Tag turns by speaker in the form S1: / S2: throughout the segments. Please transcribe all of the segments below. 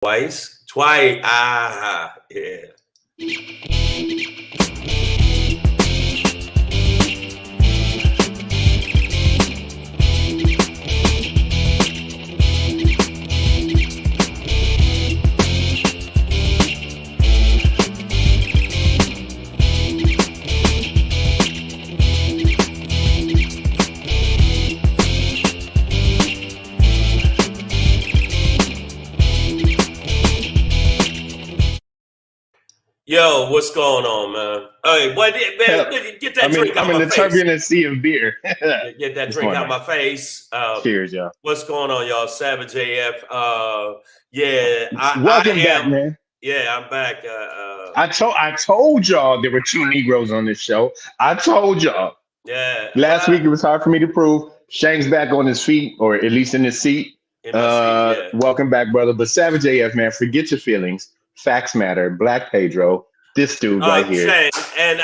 S1: Twice. Ah, yeah. Yo, what's going on, man? Hey, boy, man, get that drink out
S2: I'm in
S1: my
S2: the
S1: face.
S2: turbulent sea of beer.
S1: Get that drink out my face.
S2: Cheers, y'all.
S1: What's going on, y'all? Savage AF. Yeah,
S2: Welcome back, man.
S1: Yeah, I'm back.
S2: I told y'all there were two Negroes on this show. I told y'all.
S1: Yeah.
S2: Last week it was hard for me to prove. Shank's back on his feet, or at least in his seat.
S1: In my seat, yeah.
S2: Welcome back, brother. But Savage AF, man, forget your feelings. Facts matter. Black Pedro. This dude right here.
S1: Shane, and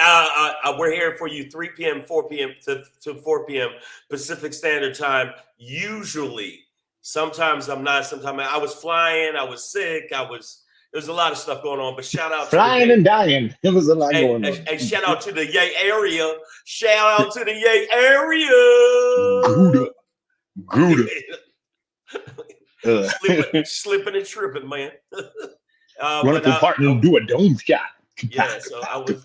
S1: we're here for you 3 p.m., 4 p.m. to 4 p.m. Pacific Standard Time. Usually, sometimes I'm not. Sometimes I was flying. I was sick. There's a lot of stuff going on. But shout out
S2: flying and dying. There was a lot going on.
S1: And shout out to the Yay area. Shout out to the Yay area.
S2: Gouda.
S1: Slipping and tripping, man.
S2: Run up the partner and do a dome shot.
S1: Yeah, so I was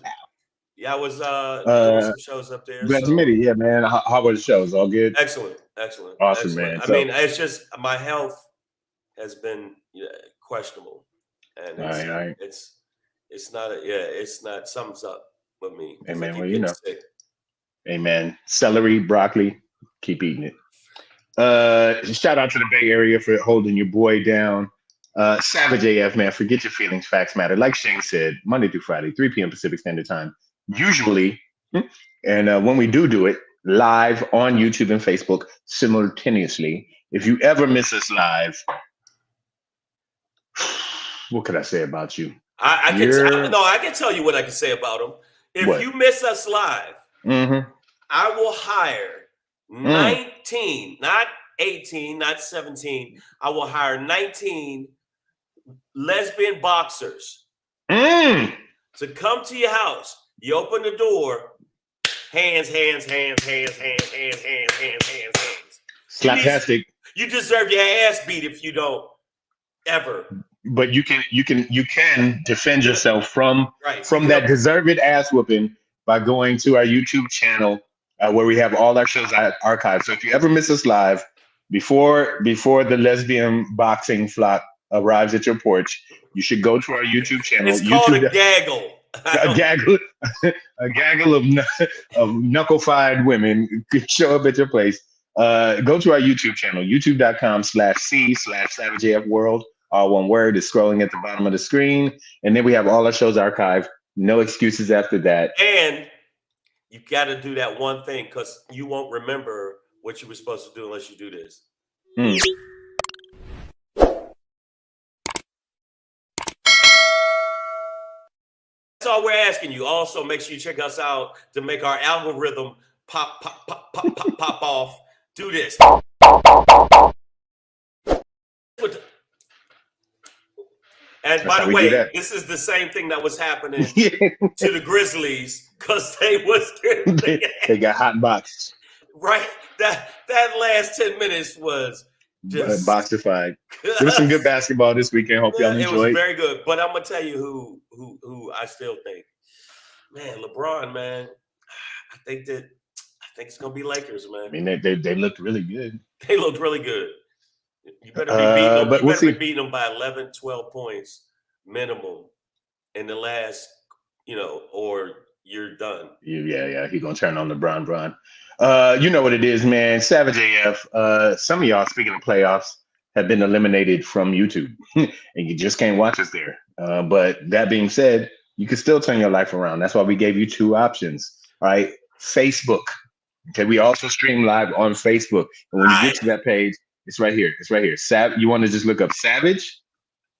S1: doing some shows up there.
S2: Glad to meet you. Yeah, man. How were the shows? All good?
S1: Excellent.
S2: Awesome, man.
S1: I mean, it's just my health has been questionable, and it's not something's up with me.
S2: Amen. Well, you know. Sick. Amen. Celery, broccoli, keep eating it. Shout out to the Bay Area for holding your boy down. Savage AF, man, forget your feelings, facts matter. Like Shane said, Monday through Friday, 3 p.m. Pacific Standard Time, usually. And when we do it, live on YouTube and Facebook simultaneously. If you ever miss us live, what could I say about you?
S1: I can tell you what I can say about them. If you miss us live, I will hire 19, not 18, not 17. I will hire 19 lesbian boxers to come to your house. You open the door, hands.
S2: Slaptastic.
S1: You deserve your ass beat if you don't ever.
S2: But you can defend yourself from that deserved ass whooping by going to our YouTube channel where we have all our shows archived. So if you ever miss us live, before the lesbian boxing flock arrives at your porch, you should go to our YouTube channel.
S1: It's called a gaggle.
S2: a gaggle of knuckle-fied women could show up at your place. Go to our YouTube channel, youtube.com/c/SavageAFWorld. All one word is scrolling at the bottom of the screen. And then we have all our shows archived. No excuses after that.
S1: And you got to do that one thing because you won't remember what you were supposed to do unless you do this. That's all we're asking you. Also, make sure you check us out to make our algorithm pop off. Do this. And by the way, this is the same thing that was happening to the Grizzlies because they
S2: got hot boxed.
S1: Right. That last 10 minutes was just
S2: boxified. There was some good basketball this weekend. Hope y'all enjoyed. It was
S1: very good. But I'm gonna tell you who I still think, man, LeBron, man. I think it's gonna be Lakers, man.
S2: I mean, they looked really good.
S1: They looked really good. You better be beating them. You better be beating them by 11, 12 points minimum in the last, or you're done.
S2: Yeah. He's gonna turn on the Bron. You know what it is, man. Savage AF. Some of y'all, speaking of playoffs, have been eliminated from YouTube, and you just can't watch us there. But that being said, you can still turn your life around. That's why we gave you two options. All right, Facebook. Okay, we also stream live on Facebook, and when you get to that page, it's right here. You want to just look up Savage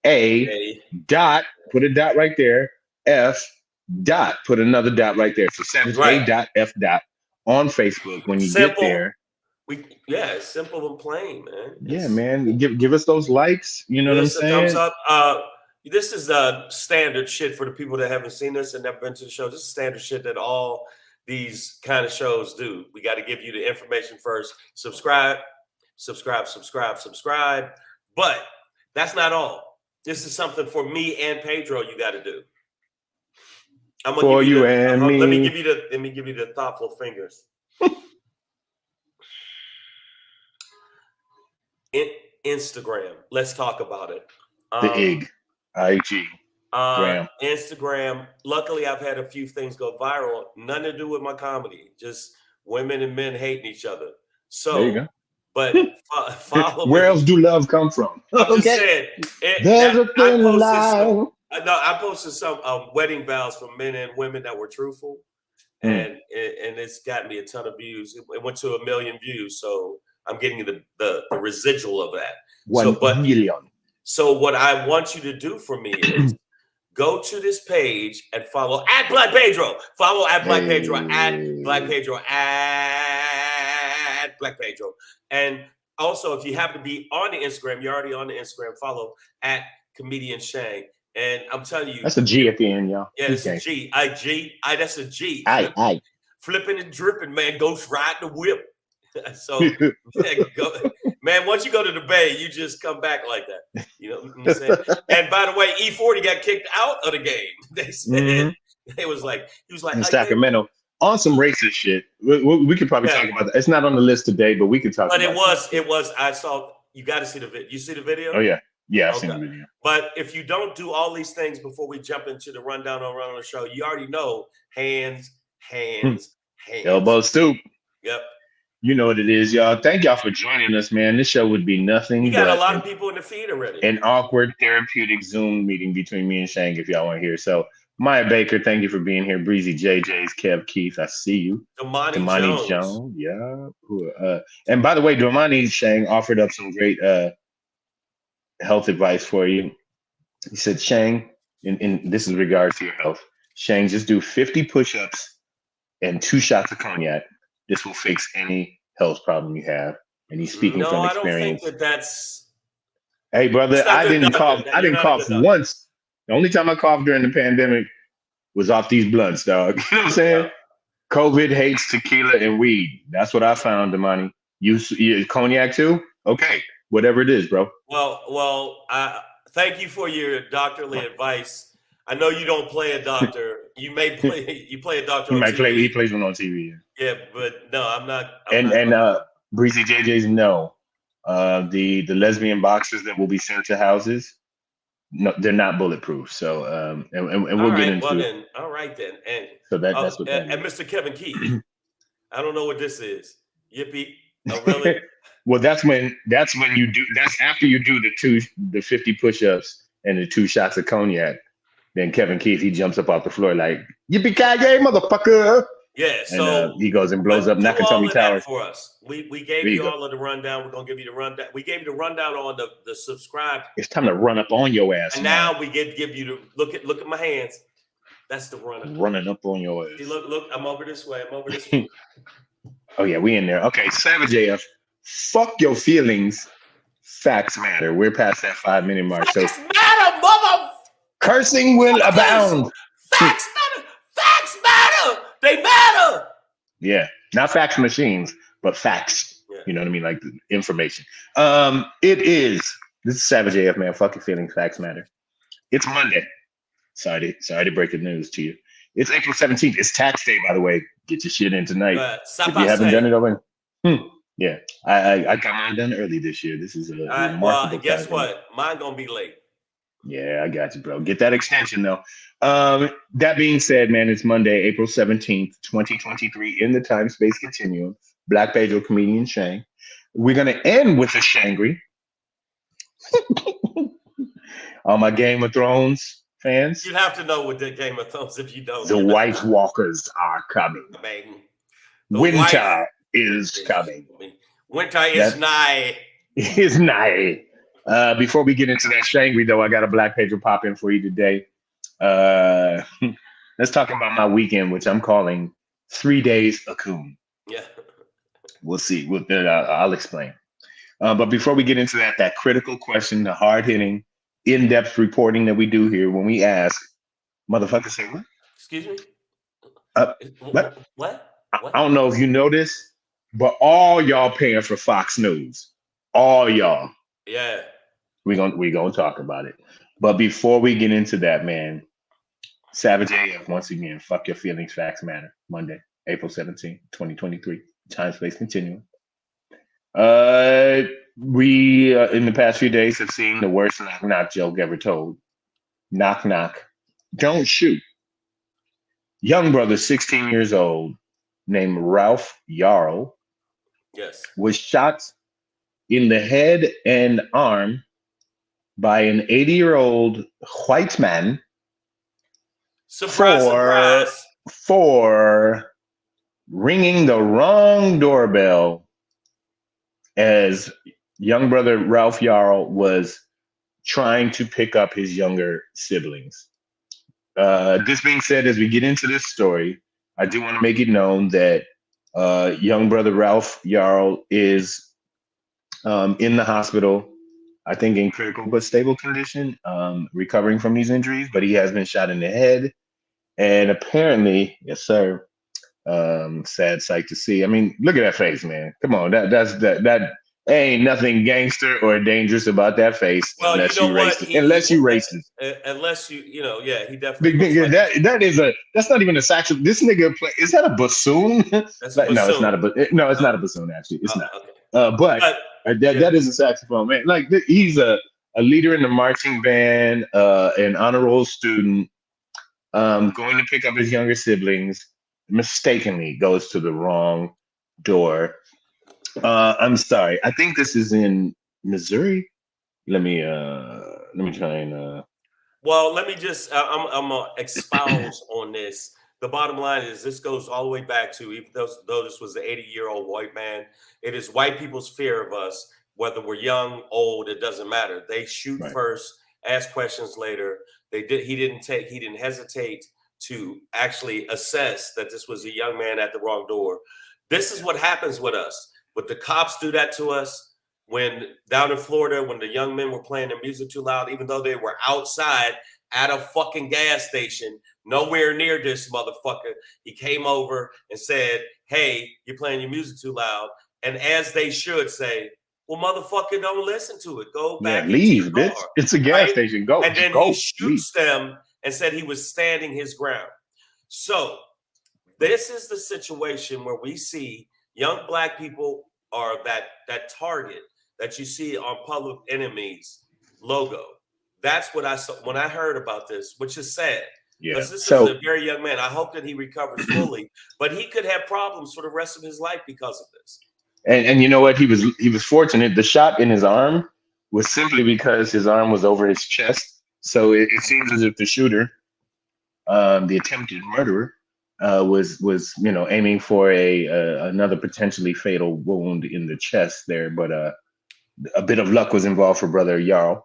S2: dot, put a dot right there. F dot, put another dot right there. So Savage A dot F dot on Facebook. When you get there,
S1: It's simple and plain, man.
S2: Yeah, man. Give us those likes. You know what I'm saying?
S1: Thumbs up. This is standard shit for the people that haven't seen this and never been to the show. This is standard shit that all these kind of shows do. We got to give you the information first. Subscribe. But that's not all. This is something for me and Pedro you got to do. I'm gonna
S2: for
S1: give
S2: you and me.
S1: Let me give you the thoughtful fingers. Instagram. Let's talk about it.
S2: The IG.
S1: Instagram. Luckily, I've had a few things go viral. Nothing to do with my comedy. Just women and men hating each other. So
S2: there you go.
S1: But follow
S2: Where
S1: me.
S2: else do love come from?
S1: I'm just saying. I posted some wedding vows from men and women that were truthful, and it's gotten me a ton of views. It went to 1 million views, so I'm getting the residual of that.
S2: 1 million.
S1: So what I want you to do for me is go to this page and follow at Black Pedro. Follow at Black Pedro, at Black Pedro, at Black Pedro. And also, if you happen to be on the Instagram, you're already on the Instagram, follow at Comedian Shang. And I'm telling you,
S2: that's a G at the end, y'all.
S1: Yeah, it's a G. That's a G. Flipping and dripping, man. Ghost ride the whip. So, man, once you go to the Bay, you just come back like that. You know what I'm saying? And by the way, E40 got kicked out of the game. They said he was like
S2: in Sacramento on some racist shit. We could probably talk about that. It's not on the list today, but we could talk. But
S1: it was. I saw. You got to see the video. You see the video?
S2: Oh yeah. I've seen the video.
S1: But if you don't do all these things before we jump into the rundown on the show, you already know hands.
S2: Elbow stoop.
S1: Yep.
S2: You know what it is, y'all. Thank y'all for joining us, man. This show would be nothing.
S1: You got a lot of people in the feed already.
S2: An awkward therapeutic Zoom meeting between me and Shang, if y'all want to hear. So, Maya Baker, thank you for being here. Breezy JJ's, Kev Keith, I see you.
S1: Damani Jones.
S2: Yeah. And by the way, Damani Shang offered up some great health advice for you. He said, Shang, in this is regards to your health. Shang, just do 50 push-ups and 2 shots of cognac. This will fix any health problem you have. And he's speaking from experience.
S1: I don't think that's.
S2: Hey, brother, I didn't cough. I didn't cough once. The only time I coughed during the pandemic was off these blunts, dog. You know what I'm saying? COVID hates tequila and weed. That's what I found, Damani. You cognac too? Okay, whatever it is, bro.
S1: Well, thank you for your doctorly advice. I know you don't play a doctor. You may play. You play a doctor.
S2: He plays one on TV.
S1: Yeah, but no, I'm not.
S2: And Breezy JJ's no. The lesbian boxers that will be sent to houses, no, they're not bulletproof. So and we'll get into it.
S1: All right then. And
S2: so that's what that
S1: and Mr. Kevin Keith. I don't know what this is. Yippee. Oh, really?
S2: Well, that's when you do. That's after you do the 50 push-ups and the 2 shots of cognac. Then Kevin Keith, he jumps up off the floor like, yippee-ki-yay, motherfucker.
S1: Yeah, so
S2: and, he goes and blows up Nakatomi Tower.
S1: For us. We gave you all of the rundown. We're going to give you the rundown. We gave you the rundown on the subscribe.
S2: It's time to run up on your ass.
S1: And now we give you the, look at my hands. That's the running.
S2: Running up on your ass.
S1: See, look, I'm over this way.
S2: Oh, yeah, we in there. Okay, Savage AF, fuck your feelings. Facts matter. We're past that 5-minute mark.
S1: Facts matter, mother.
S2: Cursing will abound.
S1: Facts matter. Facts matter. They matter.
S2: Yeah, not fax machines, but facts. Yeah. You know what I mean? Like the information. This is Savage AF, man. Fuck your feelings. Facts matter. It's Monday. Sorry to break the news to you. It's April 17th. It's tax day, by the way. Get your shit in tonight. If you haven't done it already. Yeah, I got mine done early this year. This is a remarkable.
S1: Well, guess what? Mine gonna be late.
S2: Yeah, I got you, bro. Get that extension though. That being said, man, it's Monday, April 17th, 2023, in the time-space continuum. Black Pedro, comedian Shang. We're gonna end with a Shangry. All my Game of Thrones fans.
S1: You have to know what the Game of Thrones if you don't.
S2: The White Walkers are coming. Winter is coming.
S1: Winter is nigh.
S2: Is nigh. Before we get into that Shangri, though, I got a Black Pedro pop in for you today. Let's talk about my weekend, which I'm calling 3 days a COON.
S1: Yeah.
S2: We'll see. I'll explain. But before we get into that critical question, the hard-hitting, in-depth reporting that we do here, when we ask, motherfucker, say what?
S1: Excuse me?
S2: What? I don't know if you know this, but all y'all paying for Fox News. All y'all.
S1: Yeah.
S2: We gonna talk about it. But before we get into that, man, Savage AF, once again, fuck your feelings, facts matter. Monday, April 17th, 2023. Time, space, continuum. We in the past few days have seen the worst knock knock joke ever told. Knock knock. Don't shoot. Young brother, 16 years old, named Ralph YARL,
S1: yes,
S2: was shot in the head and arm by an 80-year-old white man.
S1: Surprise.
S2: For ringing the wrong doorbell as young brother Ralph YARL was trying to pick up his younger siblings. This being said, as we get into this story, I do want to make it known that young brother Ralph YARL is in the hospital, I think in critical but stable condition, recovering from these injuries, but he has been shot in the head. And apparently, yes, sir, sad sight to see. I mean, look at that face, man. Come on, that ain't nothing gangster or dangerous about that face.
S1: Well,
S2: unless
S1: you know what?
S2: Unless you racist.
S1: Unless you know, yeah, he definitely looks
S2: like that's not even a saxo. This nigga play. Is that a bassoon?
S1: That's a bassoon.
S2: No, it's not a. No, it's not a bassoon. Actually, it's not. Okay. But that is a saxophone, man. Like he's a leader in the marching band, an honor roll student, going to pick up his younger siblings. Mistakenly goes to the wrong door. I'm sorry. I think this is in Missouri. Let me try and.
S1: Well, let me just. I'm gonna expound on this. The bottom line is this goes all the way back to, even though this was the 80-year-old white man, it is white people's fear of us, whether we're young, old, it doesn't matter. They shoot first, ask questions later. He didn't hesitate to actually assess that this was a young man at the wrong door. This is what happens with us. But the cops do that to us when down in Florida, when the young men were playing their music too loud, even though they were outside at a fucking gas station, nowhere near this motherfucker. He came over and said, hey, you're playing your music too loud. And as they should say, well, motherfucker, don't listen to it. Go back and
S2: leave, bitch. It's a gas station. Go.
S1: And then he shoots them and said he was standing his ground. So this is the situation where we see young Black people are that target that you see on Public Enemy's logo. That's what I saw when I heard about this, which is sad.
S2: Yeah.
S1: Because this is a very young man. I hope that he recovers fully, but he could have problems for the rest of his life because of this.
S2: And you know what? He was fortunate. The shot in his arm was simply because his arm was over his chest. So it seems as if the shooter, the attempted murderer, was aiming for another potentially fatal wound in the chest there. But a bit of luck was involved for brother YARL.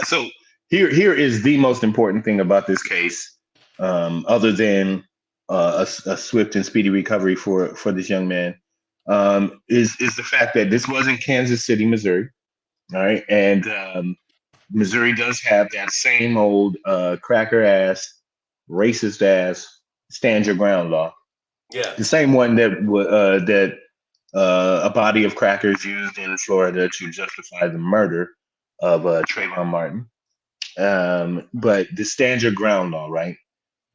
S2: So here is the most important thing about this case, other than a swift and speedy recovery for this young man, is the fact that this was in Kansas City, Missouri. All right, and Missouri does have that same old cracker ass, racist ass stand your ground law.
S1: Yeah,
S2: the same one that a body of crackers used in Florida to justify the murder of Trayvon Martin. But the stand your ground law, right?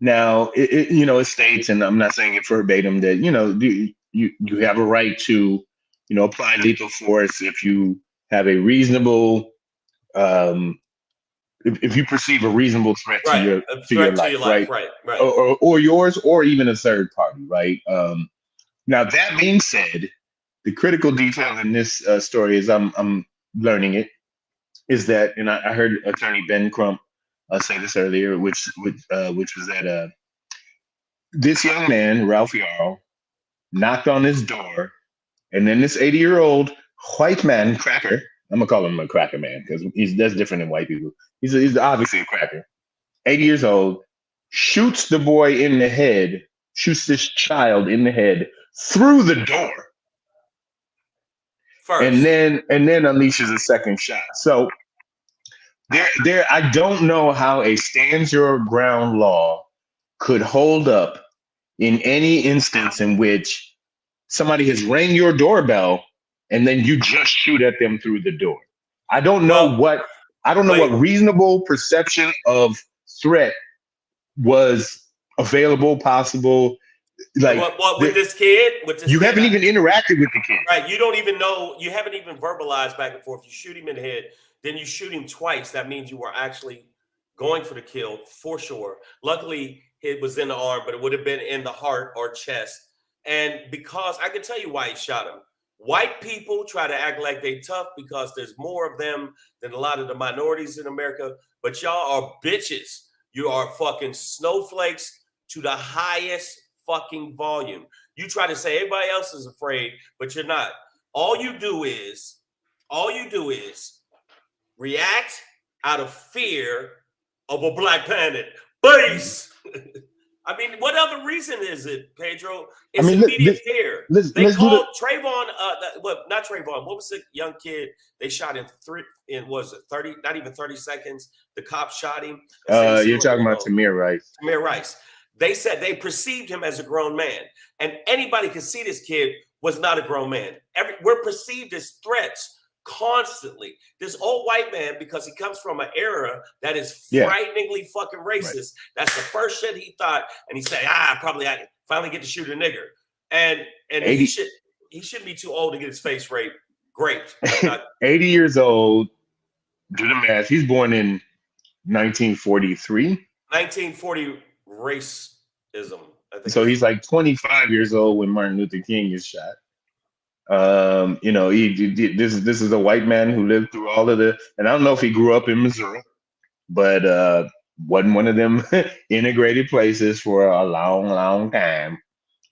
S2: Now, it states, and I'm not saying it verbatim, that you have a right to apply lethal force if you have a reasonable if you perceive a reasonable threat to your life, right? Or yours, or even a third party, right? Now, that being said, the critical detail in this story, is I'm learning it, is that, and I heard Attorney Ben Crump say this earlier, which was that this young man, Ralph YARL, knocked on his door, and then this 80-year-old white man, cracker, I'm gonna call him a cracker man because that's different than white people. He's obviously a cracker. 80 years old, shoots the boy in the head, shoots this child in the head through the door. and then unleashes a second shot. So I don't know how a stand your ground law could hold up in any instance in which somebody has rang your doorbell and then you just shoot at them through the door. I don't know what reasonable perception of threat was available, possible. Like
S1: what with this kid?
S2: You haven't even interacted with the kid.
S1: Right. You don't even know, you haven't even verbalized back and forth. You shoot him in the head, then you shoot him twice. That means you were actually going for the kill for sure. Luckily, it was in the arm, but it would have been in the heart or chest. And because I can tell you why he shot him. White people try to act like they tough because there's more of them than a lot of the minorities in America. But y'all are bitches. You are fucking snowflakes to the highest fucking volume. You try to say everybody else is afraid, but you're not. All you do is react out of fear of a black planet. Base. I mean, what other reason is it, Pedro? It's immediate fear. They called Trayvon, not Trayvon. What was the young kid they shot in 30, not even 30 seconds? The cop shot him.
S2: You're talking about Tamir Rice.
S1: Tamir Rice. They said they perceived him as a grown man. And anybody could see this kid was not a grown man. We're perceived as threats constantly. This old white man, because he comes from an era that is frighteningly fucking racist. Right. That's the first shit he thought. And he said, probably I finally get to shoot a nigger. And he shouldn't be too old to get his face raped. Great.
S2: 80 years old. Do the math. He's born in 1943.
S1: 1940 racism. I think
S2: so he's like 25 years old when Martin Luther King is shot. This is a white man who lived through all of the, and I don't know if he grew up in Missouri, but wasn't one of them integrated places for a long time.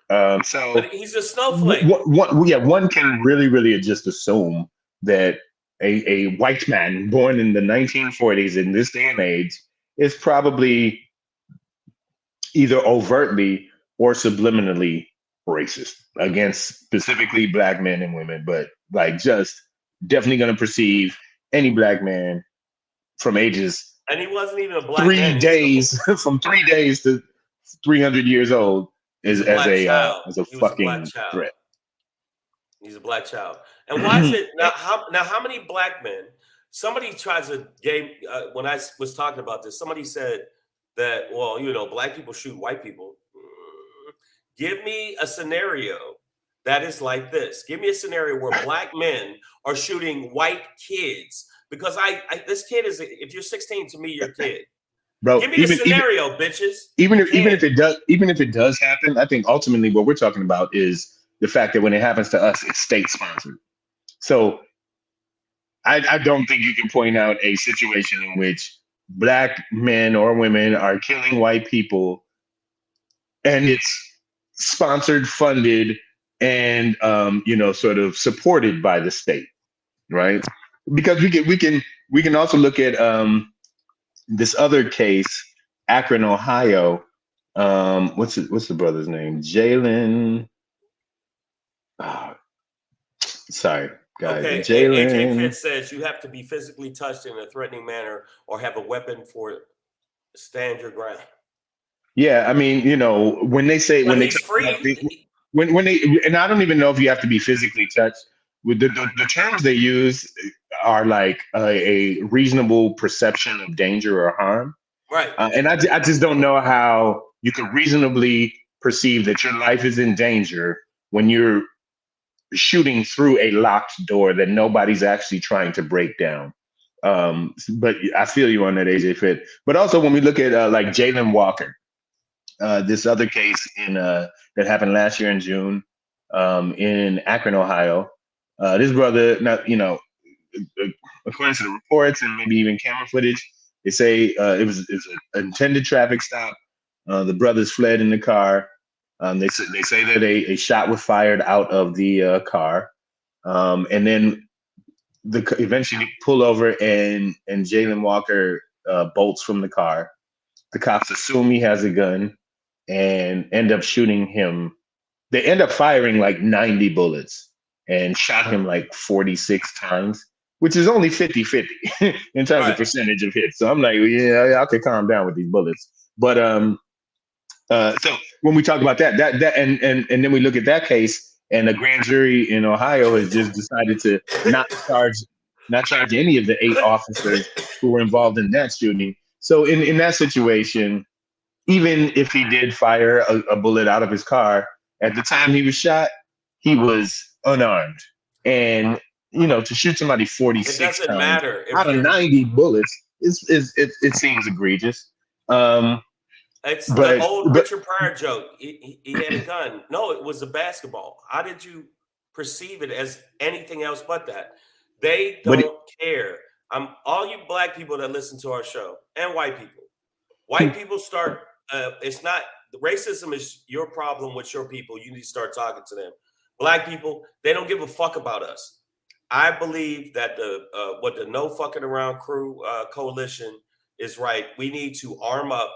S1: But he's a snowflake.
S2: One can really just assume that a white man born in the 1940s in this day and age is probably either overtly or subliminally racist against specifically black men and women, but like just definitely going to perceive any black man from ages,
S1: and he wasn't even a black
S2: 3 days from 3 days to 300 years old as a fucking threat.
S1: He's a black child. And why is it now? How many black men? Somebody tries to when I was talking about this, somebody said that, well, black people shoot white people. Give me a scenario that is like this. Give me a scenario where black men are shooting white kids. Because this kid is, if you're 16, to me, you're a kid.
S2: Bro,
S1: give me the scenario, bitches.
S2: Even if it does happen, I think ultimately what we're talking about is the fact that when it happens to us, it's state sponsored. So I don't think you can point out a situation in which black men or women are killing white people and it's sponsored, funded, and sort of supported by the state, right? Because we can also look at this other case, Akron, Ohio. What's the brother's name? Jalen. Sorry, guys.
S1: Okay.
S2: Jalen.
S1: AJ Fitz says you have to be physically touched in a threatening manner or have a weapon for stand your ground.
S2: Yeah, I mean, when they say when they and I don't even know if you have to be physically touched. With the terms they use are like a reasonable perception of danger or harm,
S1: right?
S2: And I just don't know how you could reasonably perceive that your life is in danger when you're shooting through a locked door that nobody's actually trying to break down. But I feel you on that, AJ Fit. But also when we look at like Jalen Walker. This other case that happened last year in June in Akron, Ohio. This brother, according to the reports and maybe even camera footage, they say it was an intended traffic stop. The brothers fled in the car. They say that a shot was fired out of the car, and then eventually pull over and Jalen Walker bolts from the car. The cops assume he has a gun and end up shooting him. They end up firing like 90 bullets and shot him like 46 times, which is only 50-50 in terms of percentage of hits. So I'm like, yeah, I could calm down with these bullets. But so when we talk about that and then we look at that case, and the grand jury in Ohio has just decided to not charge any of the 8 officers who were involved in that shooting. So in that situation, even if he did fire a bullet out of his car, at the time he was shot, he was unarmed. And, to shoot somebody 46
S1: it doesn't
S2: times
S1: matter
S2: out of 90 bullets, it seems egregious.
S1: It's the old Richard Pryor joke. He had a gun. No, it was a basketball. How did you perceive it as anything else but that? They don't care. All you black people that listen to our show and white people. White people start. It's not racism is your problem with your people. You need to start talking to them. Black people, they don't give a fuck about us. I believe that what the No Fucking Around Crew coalition is right. We need to arm up.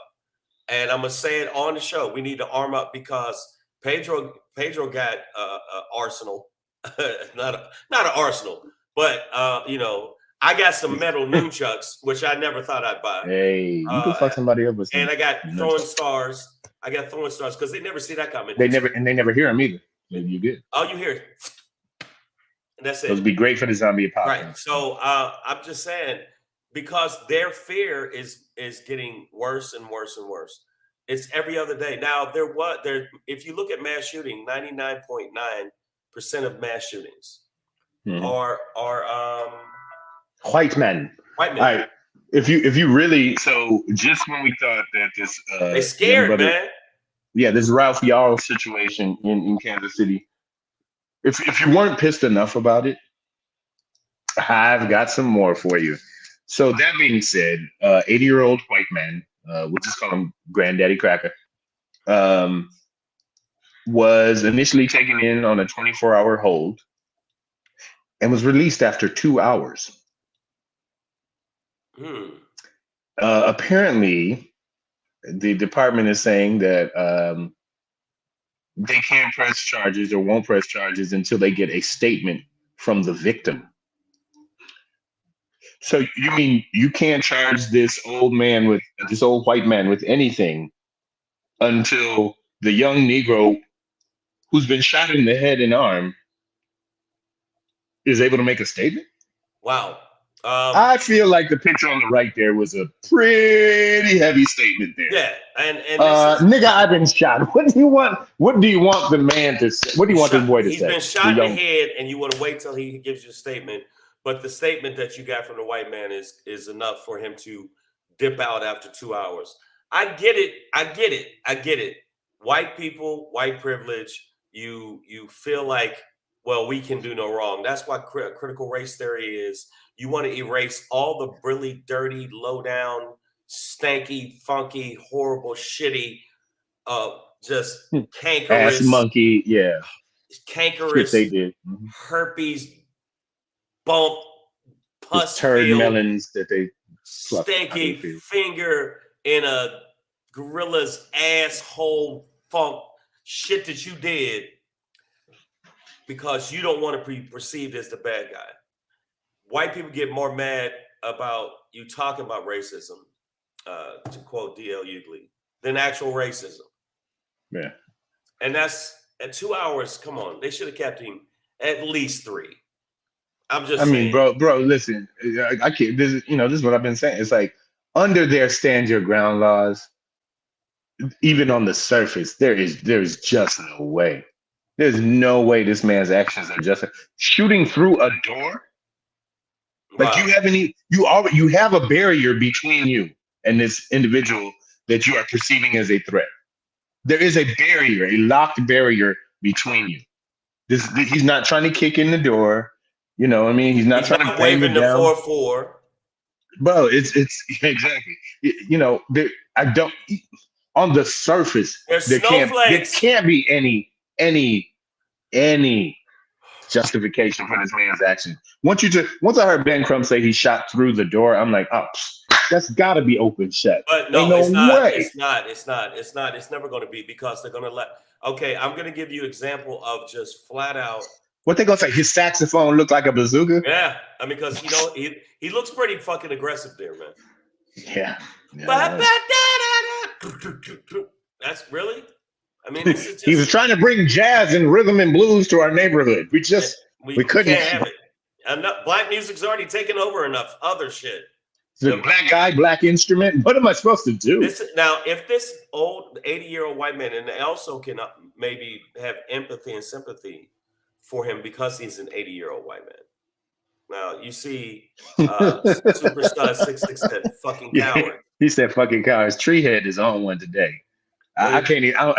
S1: And I'm gonna say it on the show. We need to arm up because Pedro got arsenal, not an arsenal, but I got some metal nunchucks, which I never thought I'd buy.
S2: Hey, you can fuck somebody up with some.
S1: And I got throwing stars. I got throwing stars because they never see that coming.
S2: They never hear them either. You good?
S1: All you hear, and that's it.
S2: Those would be great for the zombie apocalypse.
S1: Right. So I'm just saying. Because their fear is getting worse and worse and worse. It's every other day. Now, if you look at mass shooting, 99.9% of mass shootings are
S2: white men.
S1: White men.
S2: All right. If you really just when we thought that this
S1: they scared, man.
S2: Yeah, this Ralph YARL situation in Kansas City. If you weren't pissed enough about it, I've got some more for you. So that being said, 80-year-old white man, we'll just call him Granddaddy Cracker, was initially taken in on a 24-hour hold and was released after 2 hours. Apparently, the department is saying that they can't press charges or won't press charges until they get a statement from the victim. So you mean you can't charge this old white man with anything until the young Negro who's been shot in the head and arm is able to make a statement?
S1: Wow.
S2: I feel like the picture on the right there was a pretty heavy statement there.
S1: Yeah, and
S2: nigga, I've been shot. What do you want? What do you want the man to say? What do you want this boy to say?
S1: He's been shot in the head, and you want to wait till he gives you a statement. But the statement that you got from the white man is enough for him to dip out after 2 hours. I get it. White people, white privilege. You feel like, well, we can do no wrong. That's what critical race theory is. You want to erase all the really dirty, low down, stanky, funky, horrible, shitty, just cankerous,
S2: ass monkey, yeah,
S1: cankerous.
S2: They did
S1: herpes. Bump, pus,
S2: turd melons that they
S1: stinky finger in a gorilla's asshole funk shit that you did because you don't want to be perceived as the bad guy. White people get more mad about you talking about racism, to quote D.L. Hughley, than actual racism.
S2: Yeah.
S1: And that's at 2 hours. Come on, they should have kept him at least 3. I'm just saying.
S2: bro, listen, I can't. This is what I've been saying. It's like under their stand your ground laws, even on the surface, there's just no way. There's no way this man's actions are just shooting through a door. Like you have a barrier between you and this individual that you are perceiving as a threat. There is a barrier, a locked barrier between you. He's not trying to kick in the door. You know what I mean? He's not trying to
S1: waving the 4-4.
S2: Bro, it's exactly. I don't. On the surface, there can't be any justification for this man's action. Once I heard Ben Crumb say he shot through the door, I'm like, oh, that's got to be open shut.
S1: But no, it's not. It's not. It's never going to be because they're going to let. Okay, I'm going to give you an example of just flat out
S2: What they gonna say? His saxophone looked like a bazooka?
S1: Yeah, I mean, because he looks pretty fucking aggressive there, man.
S2: Yeah.
S1: That's really. I mean, this is just.
S2: He was trying to bring jazz and rhythm and blues to our neighborhood. We couldn't
S1: can't have it. Black music's already taken over enough other shit.
S2: The black guy, black instrument. What am I supposed to do?
S1: Now, if this old 80-year-old white man, and I also can maybe have empathy and sympathy for him because he's an 80-year-old white man. Now, you see, Superstar 66 said fucking coward.
S2: He said fucking cowards. Treehead is on one today. I can't even.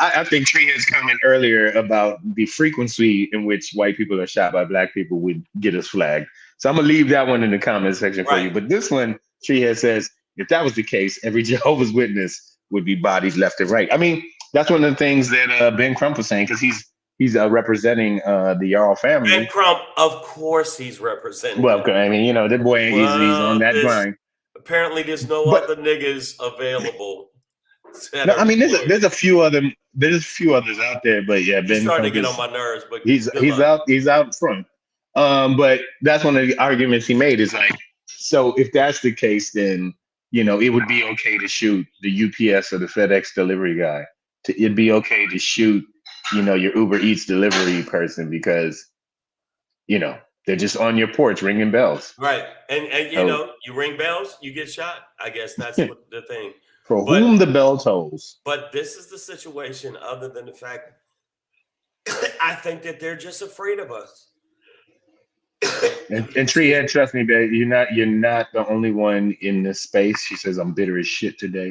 S2: I think Treehead's coming earlier about the frequency in which white people are shot by black people would get us flagged. So I'm gonna leave that one in the comment section for you. But this one, Treehead says, if that was the case, every Jehovah's Witness would be bodies left and right. I mean, that's one of the things that Ben Crump was saying, because he's representing the YARL family.
S1: Ben Crump, of course, he's representing.
S2: Well, I mean, you know, that boy he's on that grind.
S1: Apparently, there's no other niggas available.
S2: No, I mean, there's a few others out there, but yeah, Ben
S1: starting to get on my nerves. But
S2: he's out front. But that's one of the arguments he made is like, so if that's the case, then you know it would be okay to shoot the UPS or the FedEx delivery guy. It'd be okay to shoot, you know, your Uber Eats delivery person because, you know, they're just on your porch ringing bells.
S1: Right, and you know, you ring bells, you get shot. I guess that's what the thing.
S2: For whom the bell tolls.
S1: But this is the situation, other than the fact I think that they're just afraid of us.
S2: And Treehead, trust me, babe, you're not the only one in this space. She says, I'm bitter as shit today.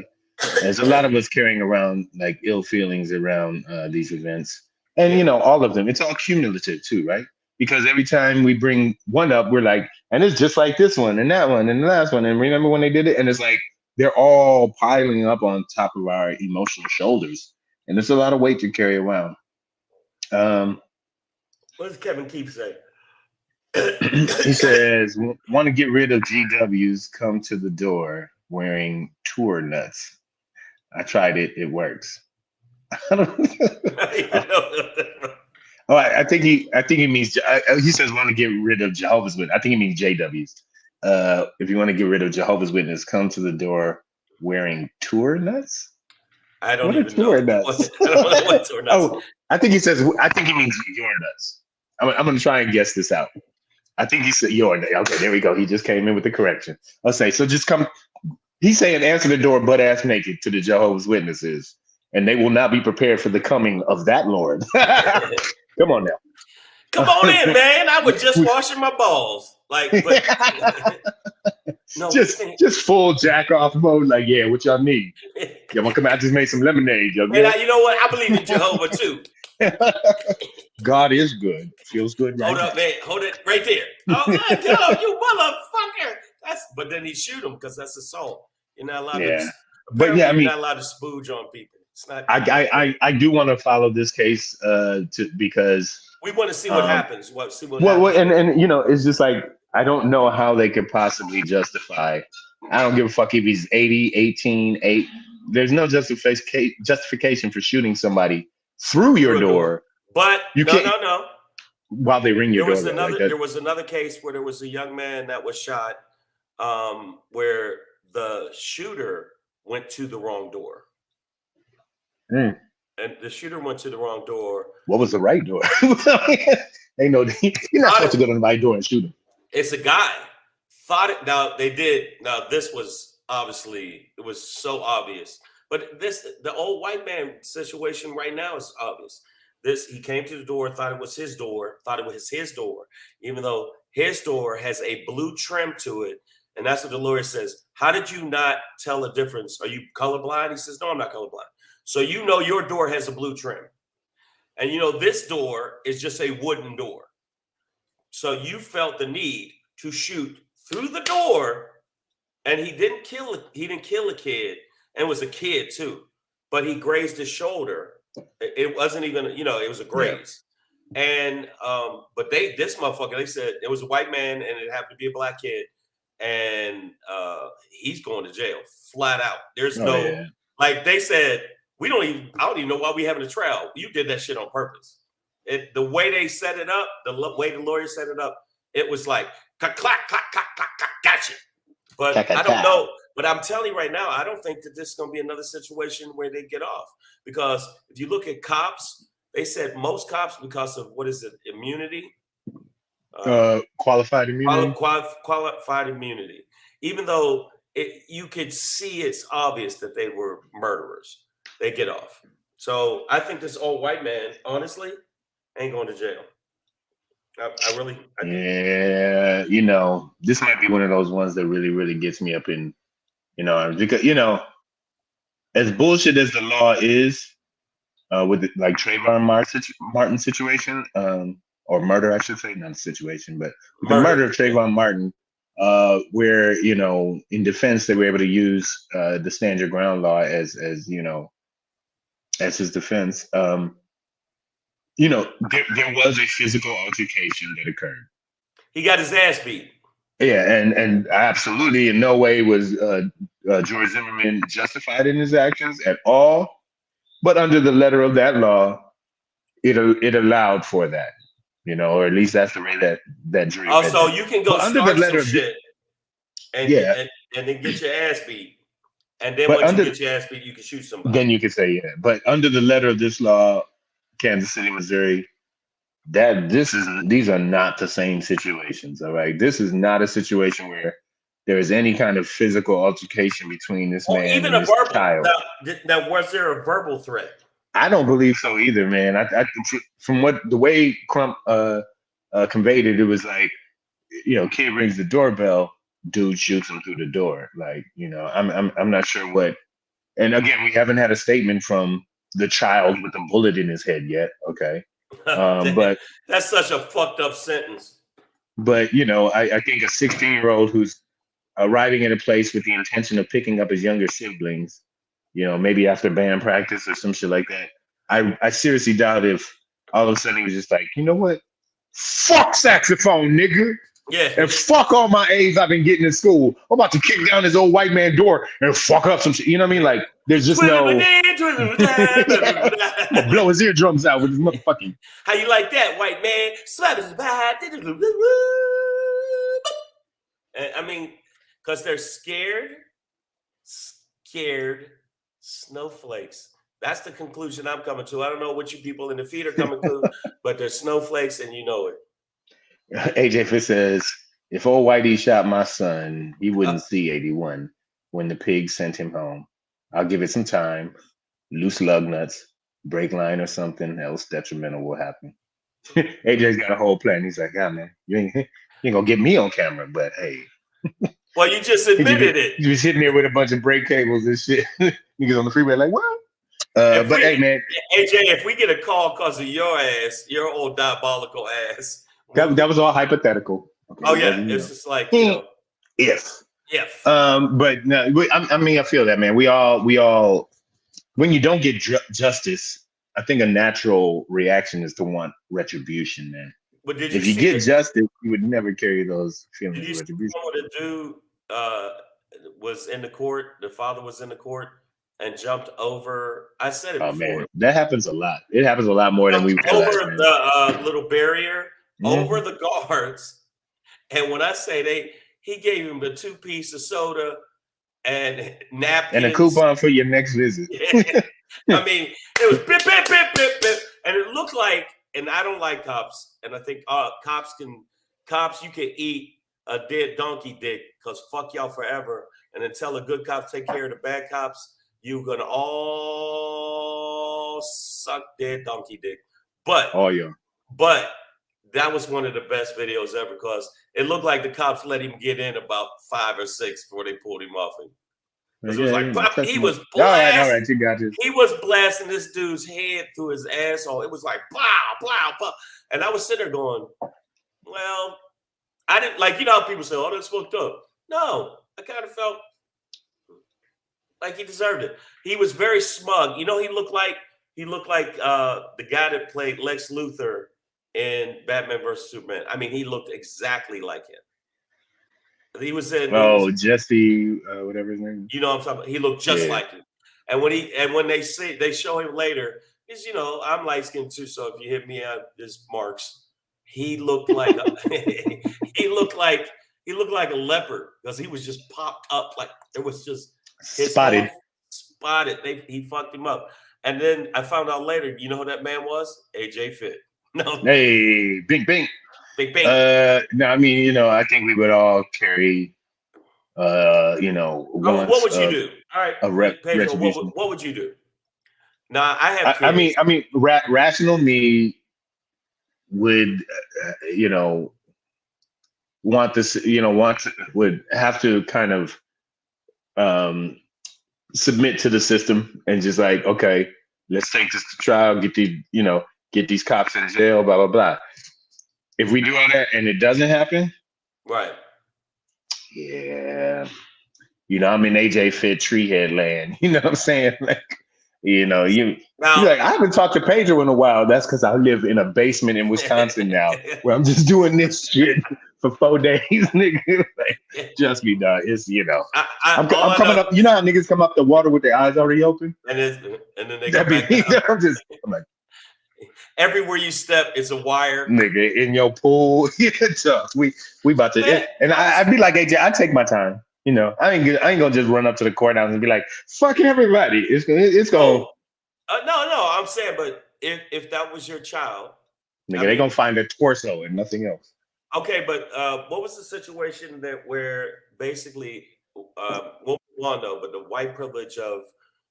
S2: There's a lot of us carrying around like ill feelings around these events. And you know, all of them, it's all cumulative too, right? Because every time we bring one up, we're like, and it's just like this one and that one and the last one. And remember when they did it? And it's like, they're all piling up on top of our emotional shoulders. And there's a lot of weight to carry around.
S1: What does Kevin Keefe say?
S2: He says, want to get rid of GWs, come to the door wearing tour nuts. I tried it. It works. I think he means, he says want to get rid of Jehovah's Witnesses. I think he means JWs. If you want to get rid of Jehovah's Witnesses, come to the door wearing tour nuts.
S1: I don't even know. I don't know what tour nuts.
S2: Oh, I think he means your nuts. I'm going to try and guess this out. I think he said your nuts. Okay, there we go. He just came in with the correction. I'll say, so just come. He's saying answer the door butt ass naked to the Jehovah's Witnesses, and they will not be prepared for the coming of that Lord. Come on now.
S1: Come on in, man. I was just washing my balls. Like, but, no,
S2: just full jack off mode. Like, yeah, what y'all need? Y'all want to come out? Just make some lemonade.
S1: And you know what? I believe in Jehovah too.
S2: God is good. Feels good. Right
S1: Hold up, man. Hold it right there. Oh my God, you motherfucker! But then he shoot him because that's assault. You're not allowed to.
S2: But yeah, I mean,
S1: you're not allowed to spooge on people. It's not.
S2: I do want to follow this case because
S1: we want to see what happens. See what
S2: happens.
S1: Well,
S2: and you know, it's just like I don't know how they could possibly justify. I don't give a fuck if he's 80, 18, 8. There's no justification for shooting somebody through your door.
S1: But no.
S2: While they ring your door.
S1: There was another case where there was a young man that was shot, where the shooter went to the wrong door. And the shooter went to the wrong door.
S2: What was the right door? You're not supposed to go to the right door and shoot him.
S1: It's a guy. Now they did. Now this was obviously, it was so obvious. But the old white man situation right now is obvious. He came to the door, thought it was his door, even though his door has a blue trim to it. And that's what the lawyer says. How did you not tell the difference? Are you colorblind? He says, no, I'm not colorblind. So you know your door has a blue trim. And you know this door is just a wooden door. So you felt the need to shoot through the door, and he didn't kill a kid, and it was a kid too, but he grazed his shoulder. It wasn't even, it was a graze. Yeah. And but this motherfucker, they said it was a white man and it happened to be a black kid, and he's going to jail flat out. There's like they said, I don't even know why we having a trial. You did that shit on purpose. the way they set it up, the way the lawyer set it up, it was like clack, clack, clack, clack, clack, gotcha. But I don't know. But I'm telling you right now, I don't think that this is going to be another situation where they get off. Because if you look at cops, they said most cops, because of immunity?
S2: Qualified immunity.
S1: Qualified immunity. Even though you could see it's obvious that they were murderers, they get off. So I think this old white man, honestly, ain't going to jail.
S2: Yeah, this might be one of those ones that really, really gets me up in, because as bullshit as the law is, with like Trayvon Martin situation, or murder, I should say, not a situation, but the murder of Trayvon Martin, where in defense they were able to use the stand your ground law as his defense. There was a physical altercation that occurred.
S1: He got his ass beat.
S2: Yeah, and absolutely in no way was George Zimmerman justified in his actions at all. But under the letter of that law, it allowed for that, or at least that's the way that jury.
S1: Also, you can go start some shit and then get your ass beat. And then once you get your ass beat, you can shoot somebody.
S2: Then you can say, yeah. But under the letter of this law, Kansas City, Missouri, these are not the same situations. All right. This is not a situation where there is any kind of physical altercation between this man
S1: even
S2: and this child.
S1: Now, was there a verbal threat?
S2: I don't believe so either, man. I from the way Crump conveyed it, it was like, kid rings the doorbell, dude shoots him through the door. Like, I'm not sure what. And again, we haven't had a statement from the child with the bullet in his head yet. Okay. But
S1: that's such a fucked up sentence.
S2: But, I think a 16-year-old who's arriving at a place with the intention of picking up his younger siblings, maybe after band practice or some shit like that. I seriously doubt if all of a sudden he was just like, you know what? Fuck saxophone, nigga.
S1: Yeah.
S2: And fuck all my A's I've been getting in school. I'm about to kick down this old white man door and fuck up some shit. You know what I mean? Like, there's just no. Blow his eardrums out with his motherfucking.
S1: How you like that, white man? I mean, because they're scared snowflakes. That's the conclusion I'm coming to. I don't know what you people in the feed are coming to, but they're snowflakes and you know it.
S2: AJ Fish says, if old Whitey shot my son, he wouldn't see 81 when the pig sent him home. I'll give it some time. Loose lug nuts, brake line or something else detrimental will happen. AJ's got a whole plan. He's like, yeah, man, you ain't gonna get me on camera, but hey.
S1: Well, you just admitted it.
S2: You was sitting there with a bunch of brake cables and shit. Niggas on the freeway like, what? Hey, man.
S1: AJ, if we get a call because of your ass, your old diabolical ass.
S2: That was all hypothetical. Okay,
S1: oh yeah, it's just like
S2: if.
S1: But
S2: no, I mean, I feel that, man. We all, when you don't get justice, I think a natural reaction is to want retribution, man.
S1: But
S2: if you get justice, you would never carry those feelings of retribution.
S1: Did you see what the dude was in the court? The father was in the court and jumped over. I said it before.
S2: Man, that happens a lot. It happens a lot more than we realize.
S1: Over the little barrier. Over the guards, and when I say he gave him a 2-piece of soda and napkins
S2: and a coupon for your next visit.
S1: Yeah. I mean, it was bip, bip, bip, bip, bip, and it looked like. And I don't like cops, and I think cops you can eat a dead donkey dick because fuck y'all forever, and until the good cops take care of the bad cops, you're gonna all suck dead donkey dick. But that was one of the best videos ever because it looked like the cops let him get in about 5 or 6 before they pulled him off him. It was like he was blasting.
S2: All right, you got this.
S1: He was blasting this dude's head through his asshole. It was like pow, pow, pow. And I was sitting there going, well, I didn't like, how people say, oh, that's fucked up. No, I kind of felt like he deserved it. He was very smug. He looked like the guy that played Lex Luthor in Batman vs. Superman. I mean, he looked exactly like him. He was in
S2: Jesse, whatever his name.
S1: You know what I'm talking about? He looked just like him. And when they show him later, Because I'm light skinned too, so if you hit me out, there's marks. He looked like he looked like a leopard because he was just popped up, like it was just his
S2: spotted.
S1: Spotted. He fucked him up. And then I found out later, you know who that man was? AJ Fit. No.
S2: Hey, bing.
S1: Big bang.
S2: No, I mean, I think we would all carry
S1: what would you do? All right, Pedro, what would you do? Now I have kids.
S2: I mean, rational me would, want this, would have to kind of submit to the system and just like, okay, let's take this to trial, get these cops in jail, blah, blah, blah. If we do all that and it doesn't happen,
S1: right?
S2: Yeah, I'm in AJ Fit treehead land. You know what I'm saying? Like, you're like, I haven't talked to Pedro in a while. That's because I live in a basement in Wisconsin now, where I'm just doing this shit for 4 days, nigga. Like, just me, dog. It's I'm coming up. You know how niggas come up the water with their eyes already open,
S1: and then they go back down.
S2: I'm like,
S1: everywhere you step, it's a wire,
S2: nigga. In your pool, we about to. And I'd be like, AJ, I take my time. I ain't gonna just run up to the courthouse and be like, fucking everybody. It's going.
S1: No, I'm saying, but if that was your child,
S2: nigga, they gonna find a torso and nothing else.
S1: Okay, but what was the situation where basically, what we all know, but the white privilege of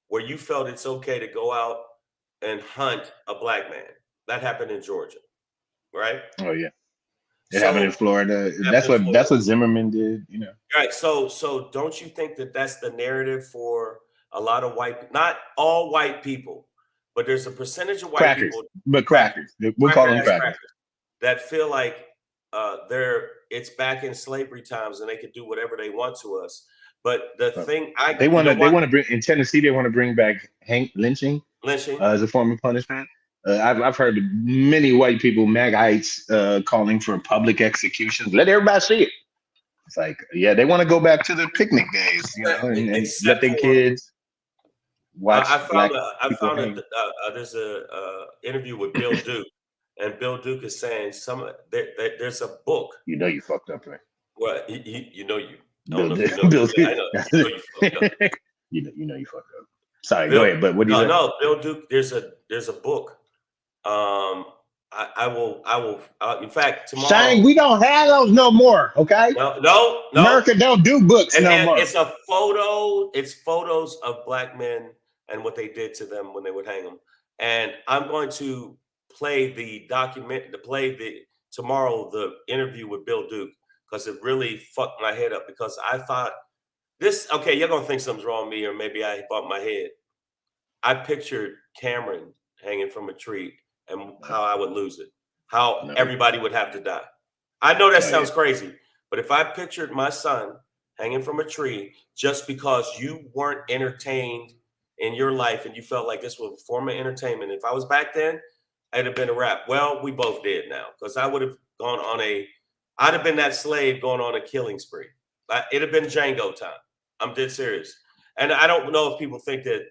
S1: where you felt it's okay to go out and hunt a black man? That happened in Georgia, right?
S2: Oh yeah. It happened in Florida. That's what Zimmerman did,
S1: Right. So don't you think that that's the narrative for a lot of not all white people, but there's a percentage of white people,
S2: but crackers. We'll call them crackers
S1: that feel like it's back in slavery times and they can do whatever they want to us. But the thing
S2: they want to bring in Tennessee, they want to bring back lynching as a form of punishment. I've heard many white people, MAGites, calling for public executions. Let everybody see it. It's like, yeah, they want to go back to the picnic days, and let their kids watch.
S1: I found there's a interview with Bill Duke, and Bill Duke is saying there's a book.
S2: You fucked up, right?
S1: Well, you know you.
S2: Bill Duke. You fucked up. Sorry, go ahead. But what do you?
S1: No, Bill Duke. There's a book. I will. In fact, tomorrow.
S2: Shang, we don't have those no more. Okay.
S1: No.
S2: America don't do books no more.
S1: It's a photo. It's photos of black men and what they did to them when they would hang them. And I'm going to play tomorrow the interview with Bill Duke because it really fucked my head up because I thought this. Okay, you're gonna think something's wrong with me, or maybe I bumped my head. I pictured Cameron hanging from a tree and how I would lose it, how everybody would have to die. I know that sounds crazy, but if I pictured my son hanging from a tree just because you weren't entertained in your life and you felt like this was a form of entertainment, if I was back then, it'd have been a wrap. Well, we both did now because I would have gone on I'd have been that slave going on a killing spree. It'd have been Django time. I'm dead serious. And I don't know if people think that,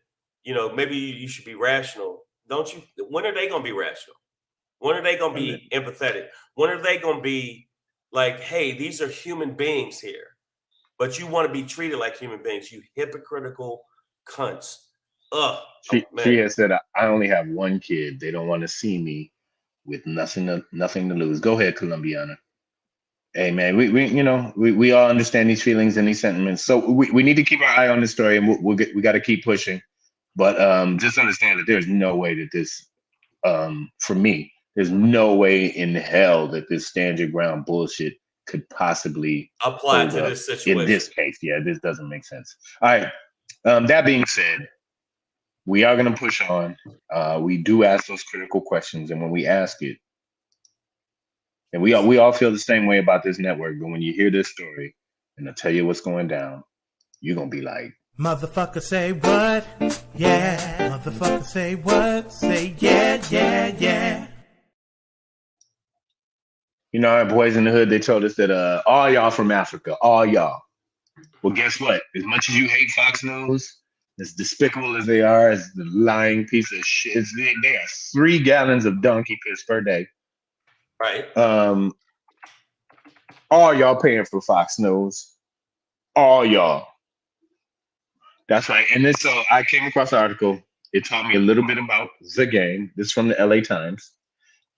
S1: maybe you should be rational. Don't you? When are they going to be rational? When are they going to be empathetic? When are they going to be like, hey, these are human beings here, but you want to be treated like human beings, you hypocritical cunts.
S2: She has said, I only have one kid. They don't want to see me with nothing to lose. Go ahead, Colombiana. Hey man, we all understand these feelings and these sentiments. So we need to keep our eye on this story, and we got to keep pushing. But just understand that there's no way that this, for me, there's no way in hell that this stand your ground bullshit could possibly
S1: apply to this situation.
S2: In this case, yeah, this doesn't make sense. All right. That being said, we are going to push on. We do ask those critical questions, and when we ask it, and we all feel the same way about this network, but when you hear this story and I tell you what's going down, you're going to be like,
S3: motherfucker say what? Yeah. Motherfucker say what? Say yeah.
S2: Our boys in the hood, they told us that all y'all from Africa, all y'all. Well, guess what? As much as you hate Fox News, as despicable as they are, as the lying piece of shit, they are 3 gallons of donkey piss per day.
S1: Right.
S2: All y'all paying for Fox News. All y'all. That's right. And then so I came across an article. It taught me a little bit about the game. This is from the LA Times.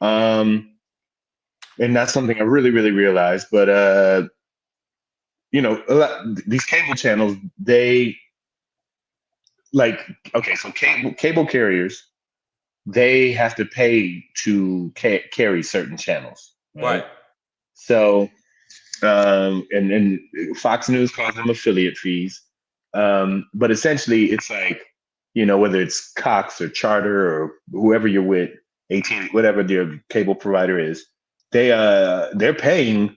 S2: And that's something I really, really realized. But these cable channels, they so cable carriers, they have to pay to carry certain channels.
S1: Right.
S2: So, and Fox News calls them affiliate fees. But essentially it's like, whether it's Cox or Charter or whoever you're with, AT&T, whatever their cable provider is, they're paying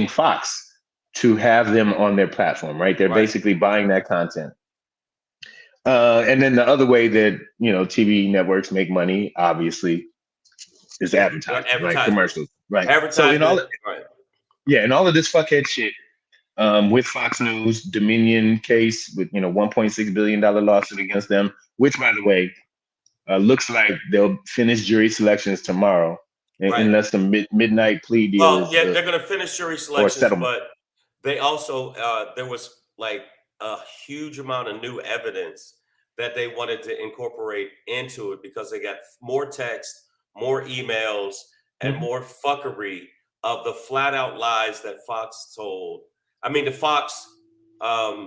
S2: Fox to have them on their platform, right? They're basically buying that content. And then the other way that, TV networks make money, obviously, is advertising, right? Commercials, right?
S1: Advertising,
S2: so in all of this fuckhead shit, with Fox News, Dominion case with, $1.6 billion lawsuit against them, which, by the way, looks like they'll finish jury selections tomorrow, unless the midnight plea deal
S1: they're going to finish jury selections, but they also, there was like a huge amount of new evidence that they wanted to incorporate into it because they got more text, more emails, and more fuckery of the flat out lies that Fox told. I mean, the Fox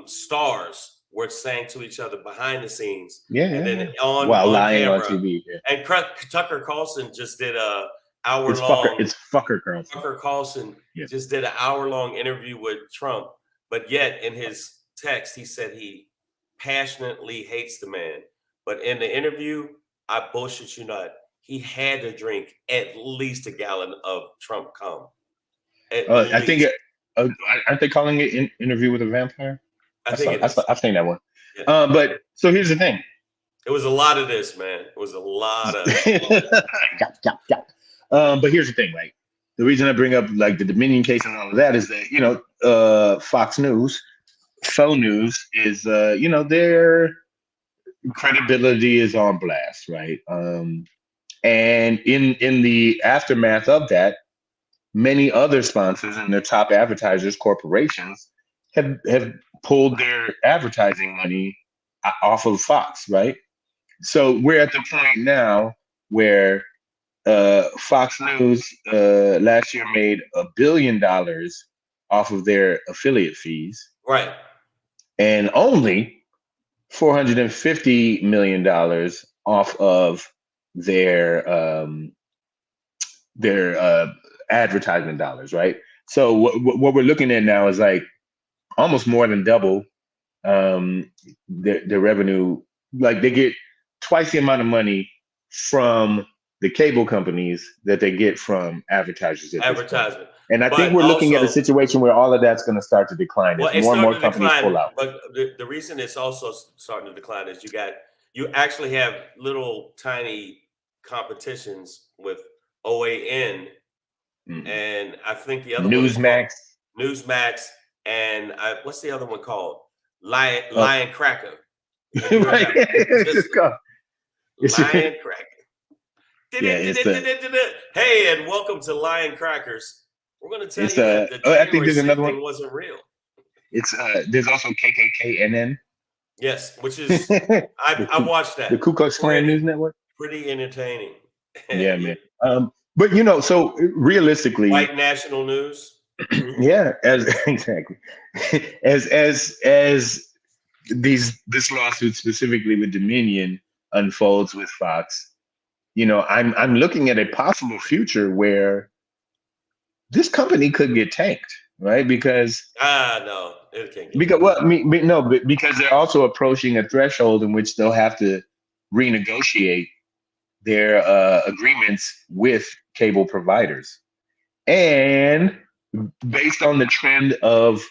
S1: stars were saying to each other behind the scenes, then on
S2: lying
S1: camera.
S2: On TV. Yeah.
S1: And Tucker Carlson just did a hour-long.
S2: It's Fucker Carlson.
S1: Tucker Carlson just did an hour-long interview with Trump, but yet in his text he said he passionately hates the man. But in the interview, I bullshit you not, he had to drink at least a gallon of Trump cum.
S2: I think. Aren't they calling it Interview with a Vampire?
S1: I think
S2: I've seen that one. Yeah. But so here's the thing.
S1: It was a lot of this, man. It was a lot of.
S2: But here's the thing, right? The reason I bring up like the Dominion case and all of that is that Fox News, faux news is their credibility is on blast, right? And in the aftermath of that, many other sponsors and their top advertisers, corporations, have pulled their advertising money off of Fox, right? So we're at the point now where Fox News last year made $1 billion off of their affiliate fees,
S1: right?
S2: And only $450 million off of their advertisement dollars, right? So what we're looking at now is like almost more than double their revenue. Like they get twice the amount of money from the cable companies that they get from advertisers.
S1: Advertisement.
S2: And I think we're looking at a situation where all of that's going to start to decline as more and more companies pull out.
S1: But the reason it's also starting to decline is you actually have little tiny competitions with OAN. And I think the other
S2: Newsmax,
S1: and what's the other one called? Lion Cracker.
S2: Right.
S1: Lion Cracker. Hey, and welcome to Lion Crackers. We're going to tell you that the January 6th thing wasn't real.
S2: It's there's also KKKNN.
S1: Yes, which is I watched that.
S2: The Ku Klux Klan News Network.
S1: Pretty entertaining.
S2: Yeah, man. But so realistically,
S1: white national news.
S2: Yeah, exactly. As this lawsuit specifically with Dominion unfolds with Fox, I'm looking at a possible future where this company could get tanked, right? Because
S1: no, it can't.
S2: Because they're also approaching a threshold in which they'll have to renegotiate their agreements with cable providers. And based on the trend of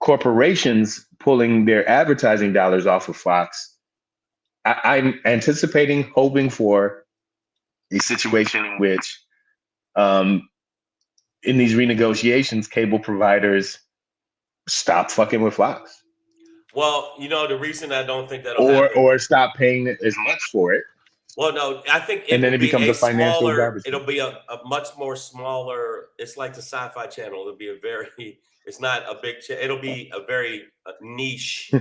S2: corporations pulling their advertising dollars off of Fox, I'm hoping for a situation in which in these renegotiations, cable providers stop fucking with Fox.
S1: Well, the reason I don't think that'll happen,
S2: or stop paying as much for it.
S1: Well, no, I think
S2: and then it becomes a financial garbage.
S1: It'll be a much more smaller. It's like the Sci-Fi Channel. It'll be it's not a big. It'll be a very niche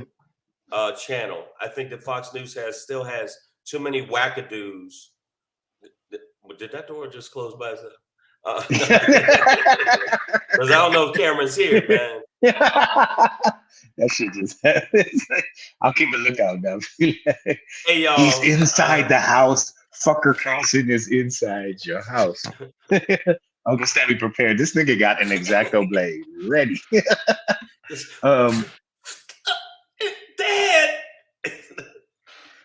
S1: channel. I think that Fox News still has too many wackadoos. Did that door just close by itself? Because I don't know if Cameron's here, man.
S2: That shit just I'll keep a lookout now.
S1: Hey, y'all.
S2: He's inside the house. Fucker Carlson is inside your house. Uncle Stabby prepared. This nigga got an X-Acto blade ready.
S1: Dad.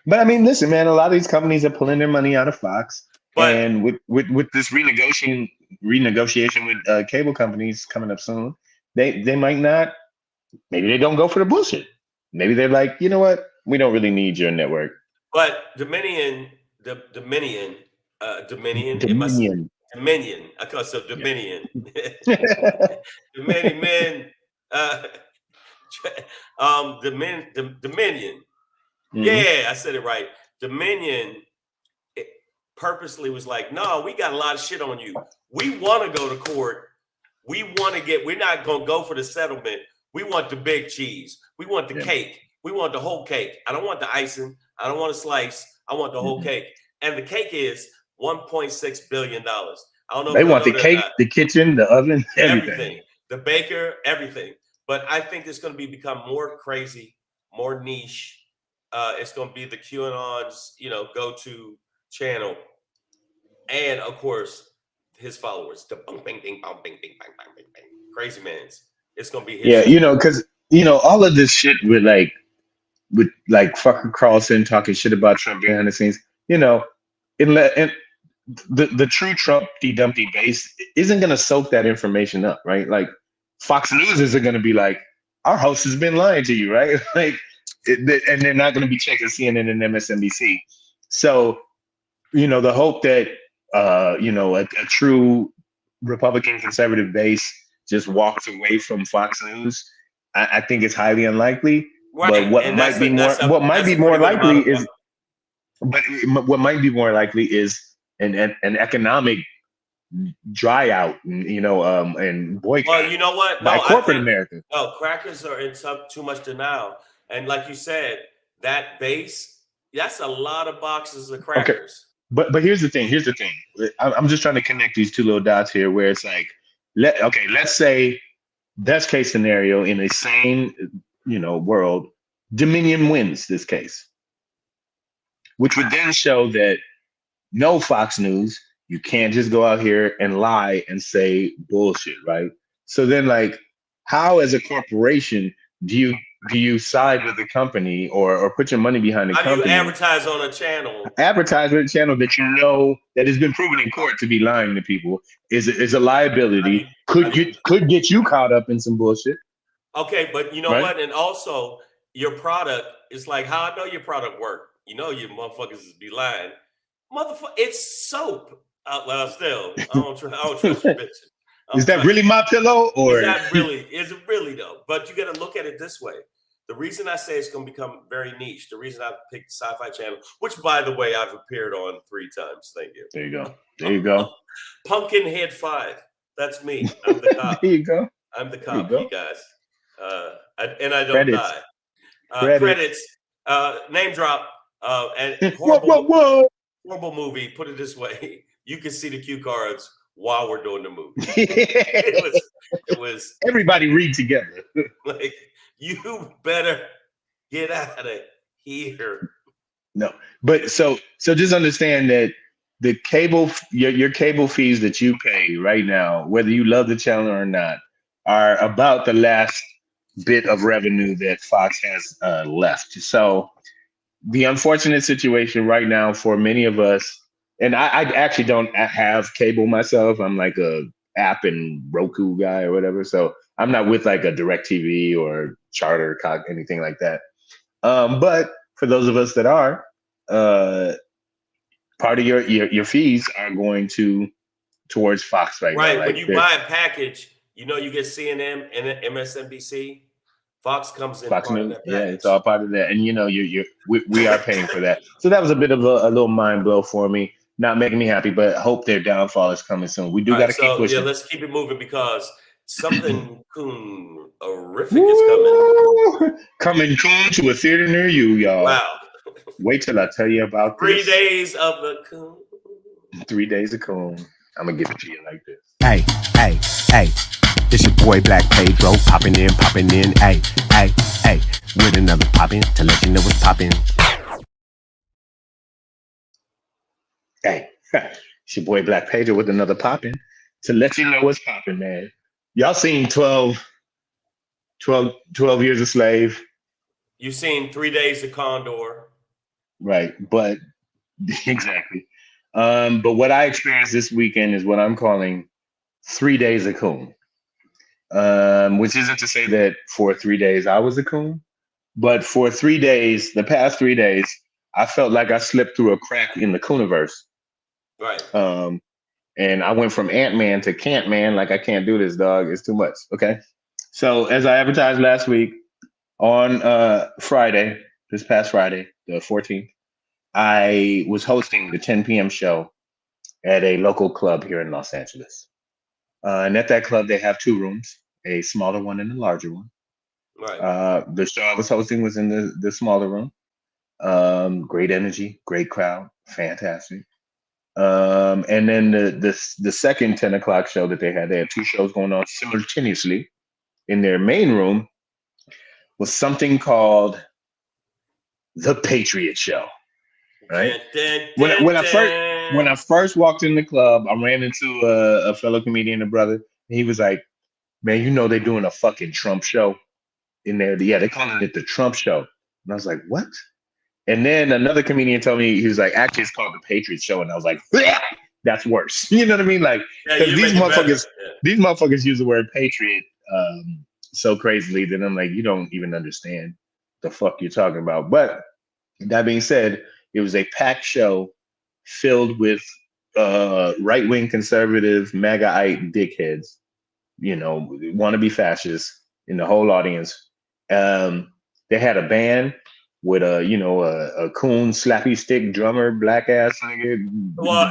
S2: But I mean, listen, man, a lot of these companies are pulling their money out of Fox. And with this renegotiation with cable companies coming up soon, they might not. Maybe they don't go for the bullshit. Maybe they're like, you know what? We don't really need your network. But
S1: Dominion. I call it Dominion. Dominion. Dominion. Mm-hmm. Yeah, I said it right. Dominion purposely was like, no, we got a lot of shit on you. We want to go to court. We're not going to go for the settlement. We want the big cheese. We want the cake. We want the whole cake. I don't want the icing. I don't want a slice. I want the whole cake. And the cake is $1.6 billion. I don't know.
S2: They want the cake, the kitchen, the oven, everything.
S1: The baker, everything. But I think it's going to become more crazy, more niche. It's going to be the QAnon's, go-to channel. And of course, his followers, the bang, bang, bang, bang, bang, bang, bang, bang, bang. Crazy man's. It's going to be his.
S2: Yeah, because, all of this shit with fucker Carlson talking shit about Trump behind the scenes, and the true Trump Dumpty base isn't going to soak that information up, right? Like Fox News isn't going to be like, our host has been lying to you, right? And they're not going to be checking CNN and MSNBC. So, the hope that, a true Republican conservative base just walks away from Fox News, I think it's highly unlikely. Right. But what might be more likely is an economic dry out, and boycott.
S1: Well, you know what?
S2: By corporate America.
S1: No, crackers are in too much denial. And like you said, that base, that's a lot of boxes of crackers.
S2: Okay. But here's the thing. I'm just trying to connect these two little dots here where it's like, let's say best case scenario in a sane, world, Dominion wins this case, which would then show that no Fox News, you can't just go out here and lie and say bullshit, right? So then, how as a corporation do you side with the company or put your money behind the company?
S1: How do you advertise on a channel?
S2: Advertise with a channel that that has been proven in court to be lying to people is a liability. Could get you caught up in some bullshit.
S1: Okay, but you know what? And also your product is like how I know your product work. You motherfuckers be lying. Motherfucker, it's soap. Well, still, I don't trust your bitch.
S2: Is that really my pillow? Or
S1: is it really though? But you got to look at it this way. The reason I say it's going to become very niche, the reason I picked Sci-Fi Channel, which by the way, I've appeared on 3 times. Thank you.
S2: There you go.
S1: Pumpkinhead 5. That's me. I'm the cop.
S2: There you go.
S1: I'm the cop, you guys. And I don't
S2: Credits.
S1: die. Credits. Name drop. And horrible movie. Put it this way. You can see the cue cards while we're doing the movie. It was
S2: everybody read together.
S1: Like, you better get out of here.
S2: No, but so just understand that the cable, your cable fees that you pay right now, whether you love the channel or not, are about the last bit of revenue that Fox has left. So the unfortunate situation right now for many of us, and I actually don't have cable myself. I'm like a app and Roku guy or whatever. So I'm not with like a DirecTV or Charter, anything like that. But for those of us that are, part of your fees are going towards Fox right now.
S1: Right. When you buy a package, you get CNN and MSNBC. Fox comes in
S2: Fox
S1: part of
S2: News,
S1: that
S2: yeah,
S1: package.
S2: it's all part of that. And we are paying for that. So that was a bit of a little mind blow for me. Not making me happy, but hope their downfall is coming soon. We do got to keep pushing.
S1: Yeah, let's keep it moving because something coon horrific is coming.
S2: Coming coon to a theater near you, y'all.
S1: Wow.
S2: Wait till I tell you about
S1: 3
S2: this.
S1: days of the coon.
S2: 3 days of coon. I'm gonna give it to you like this.
S4: Hey, hey, hey. It's your boy Black Pedro popping in. Hey, hey, hey. With another poppin' to let you know what's poppin'.
S2: Hey, it's your boy Black Pedro with another poppin' to let you know what's poppin', man. Y'all seen 12 Years a Slave?
S1: You've seen 3 Days of Condor.
S2: Right, but exactly. But what I experienced this weekend is what I'm calling 3 days of coon. Which isn't to say that for 3 days I was a coon, but for 3 days, the past 3 days, I felt like I slipped through a crack in the cooniverse.
S1: Right.
S2: And I went from Ant-Man to Can't-Man, like I can't do this, dog. It's too much. Okay. So as I advertised last week on Friday, this past Friday, the 14th, I was hosting the 10 p.m. show at a local club here in Los Angeles. And at that club, they have 2 rooms, a smaller one and a larger one.
S1: Right.
S2: The show I was hosting was in the smaller room. Great energy, great crowd, fantastic. And then the second 10 o'clock show that they had 2 shows going on simultaneously in their main room was something called The Patriot Show. Right? When I first walked in the club, I ran into a fellow comedian, a brother, and he was like, "Man, you know they're doing a fucking Trump show in there. Yeah, they're calling it the Trump show." And I was like, "What?" And then another comedian told me, he was like, "Actually, it's called the Patriot Show." And I was like, "That's worse." You know what I mean? Like, because these motherfuckers use the word patriot so crazily that I'm like, you don't even understand the fuck you're talking about. But that being said, it was a packed show filled with right-wing conservative MAGA-ite dickheads, wannabe fascists in the whole audience. They had a band with a coon slappy stick drummer, black ass nigga,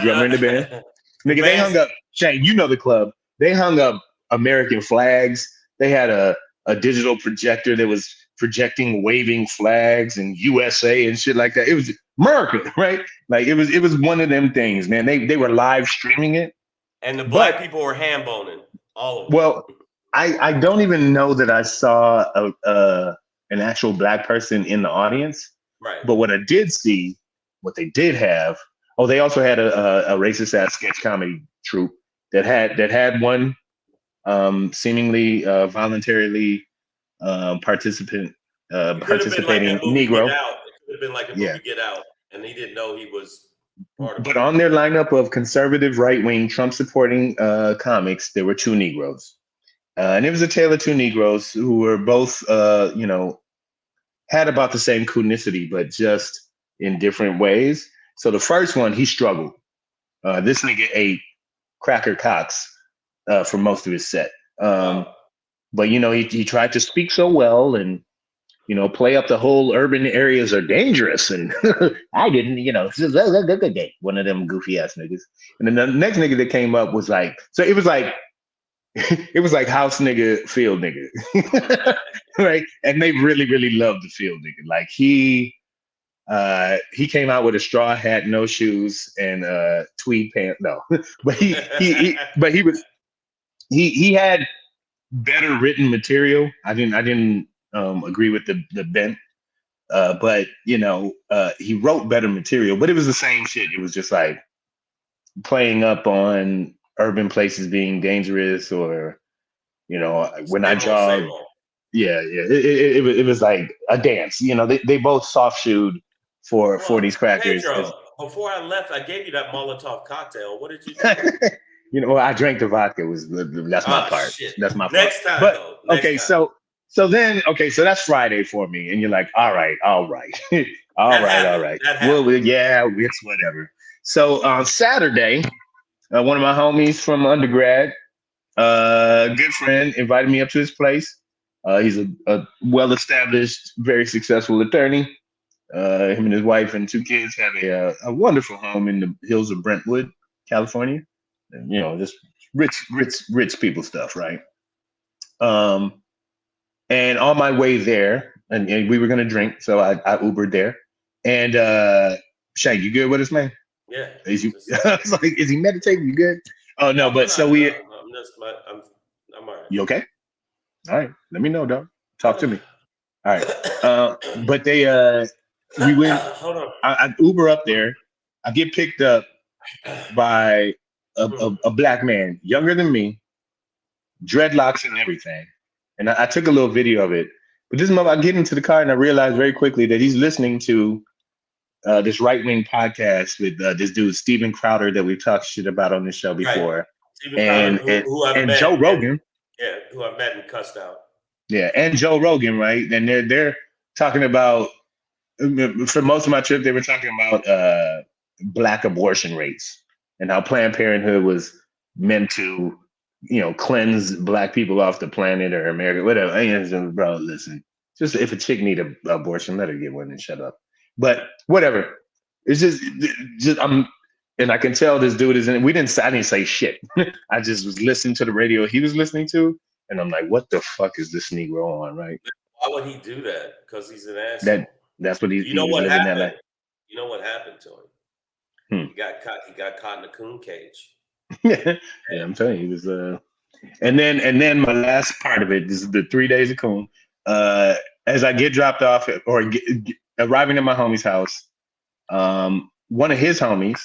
S2: drummer in the band. Nigga, they hung up, Shane, you know the club. They hung up American flags. They had a digital projector that was projecting waving flags and USA and shit like that. It was America, right? Like it was one of them things, man. They were live streaming it.
S1: And the black people were hand boning, all of them.
S2: Well, I don't even know that I saw an actual black person in the audience.
S1: Right.
S2: But what I did see, what they did have, they also had a racist ass sketch comedy troupe that had one seemingly voluntarily participating Negro.
S1: It could have been like the movie Get Out, and he didn't know he was part of it.
S2: But on their lineup of conservative, right-wing, Trump-supporting comics, there were 2 Negroes. And it was a tale of 2 Negroes who were both, had about the same coonicity, but just in different ways. So the first one, he struggled. This nigga ate Cracker Cocks for most of his set. But, he tried to speak so well and, play up the whole urban areas are dangerous. And I didn't, one of them goofy ass niggas. And then the next nigga that came up was like, so it was like house nigga, field nigga. Right. And they really, really loved the field nigga. Like he came out with a straw hat, no shoes, and tweed pants. No, but he had better written material. I didn't agree with the bent, but he wrote better material. But it was the same shit. It was just like playing up on urban places being dangerous, or when I jog. Yeah. It was like a dance. They both soft shoed for these crackers.
S1: Pedro, before I left, I gave you that Molotov cocktail. What did you do?
S2: I drank the vodka. That's my part.
S1: Shit.
S2: That's my part.
S1: Next time,
S2: though. So that's Friday for me, and you're like, all right, all right. Well, it's whatever. So on Saturday, one of my homies from undergrad, good friend, invited me up to his place. He's a well-established, very successful attorney. Him and his wife and 2 kids have a wonderful home in the hills of Brentwood, California. And, just rich people stuff, right? And on my way there, and we were gonna drink, so I Ubered there. And Shang, you good with us, man?
S1: Yeah.
S2: I was like, is he meditating? You good? Oh no, but so we.
S1: I'm all right.
S2: You okay? All right. Let me know, dog. Talk to me. All right. But they we went.
S1: Hold on.
S2: I Uber up there. I get picked up by a black man, younger than me, dreadlocks and everything. And I took a little video of it. But this moment, I get into the car and I realized very quickly that he's listening to this right-wing podcast with this dude, Steven Crowder, that we've talked shit about on this show before.
S1: Right. And
S2: Joe Rogan.
S1: Who I met and cussed out.
S2: Yeah, and Joe Rogan, right? And they're talking about, for most of my trip, they were talking about black abortion rates and how Planned Parenthood was meant to, cleanse black people off the planet or America, whatever. And bro, listen, just if a chick need an abortion, let her get one and shut up. But whatever. It's just and I can tell this dude is in. I didn't say shit. I just was listening to the radio he was listening to, and I'm like, what the fuck is this Negro on, right?
S1: Why would he do that? Because he's an asshole.
S2: That's what he's.
S1: You know what happened? You know what happened to him? He got caught in the coon cage.
S2: Yeah, I'm telling you, he was. And then my last part of it, this is the 3 days of coon. As I get dropped off or arriving at my homie's house, one of his homies.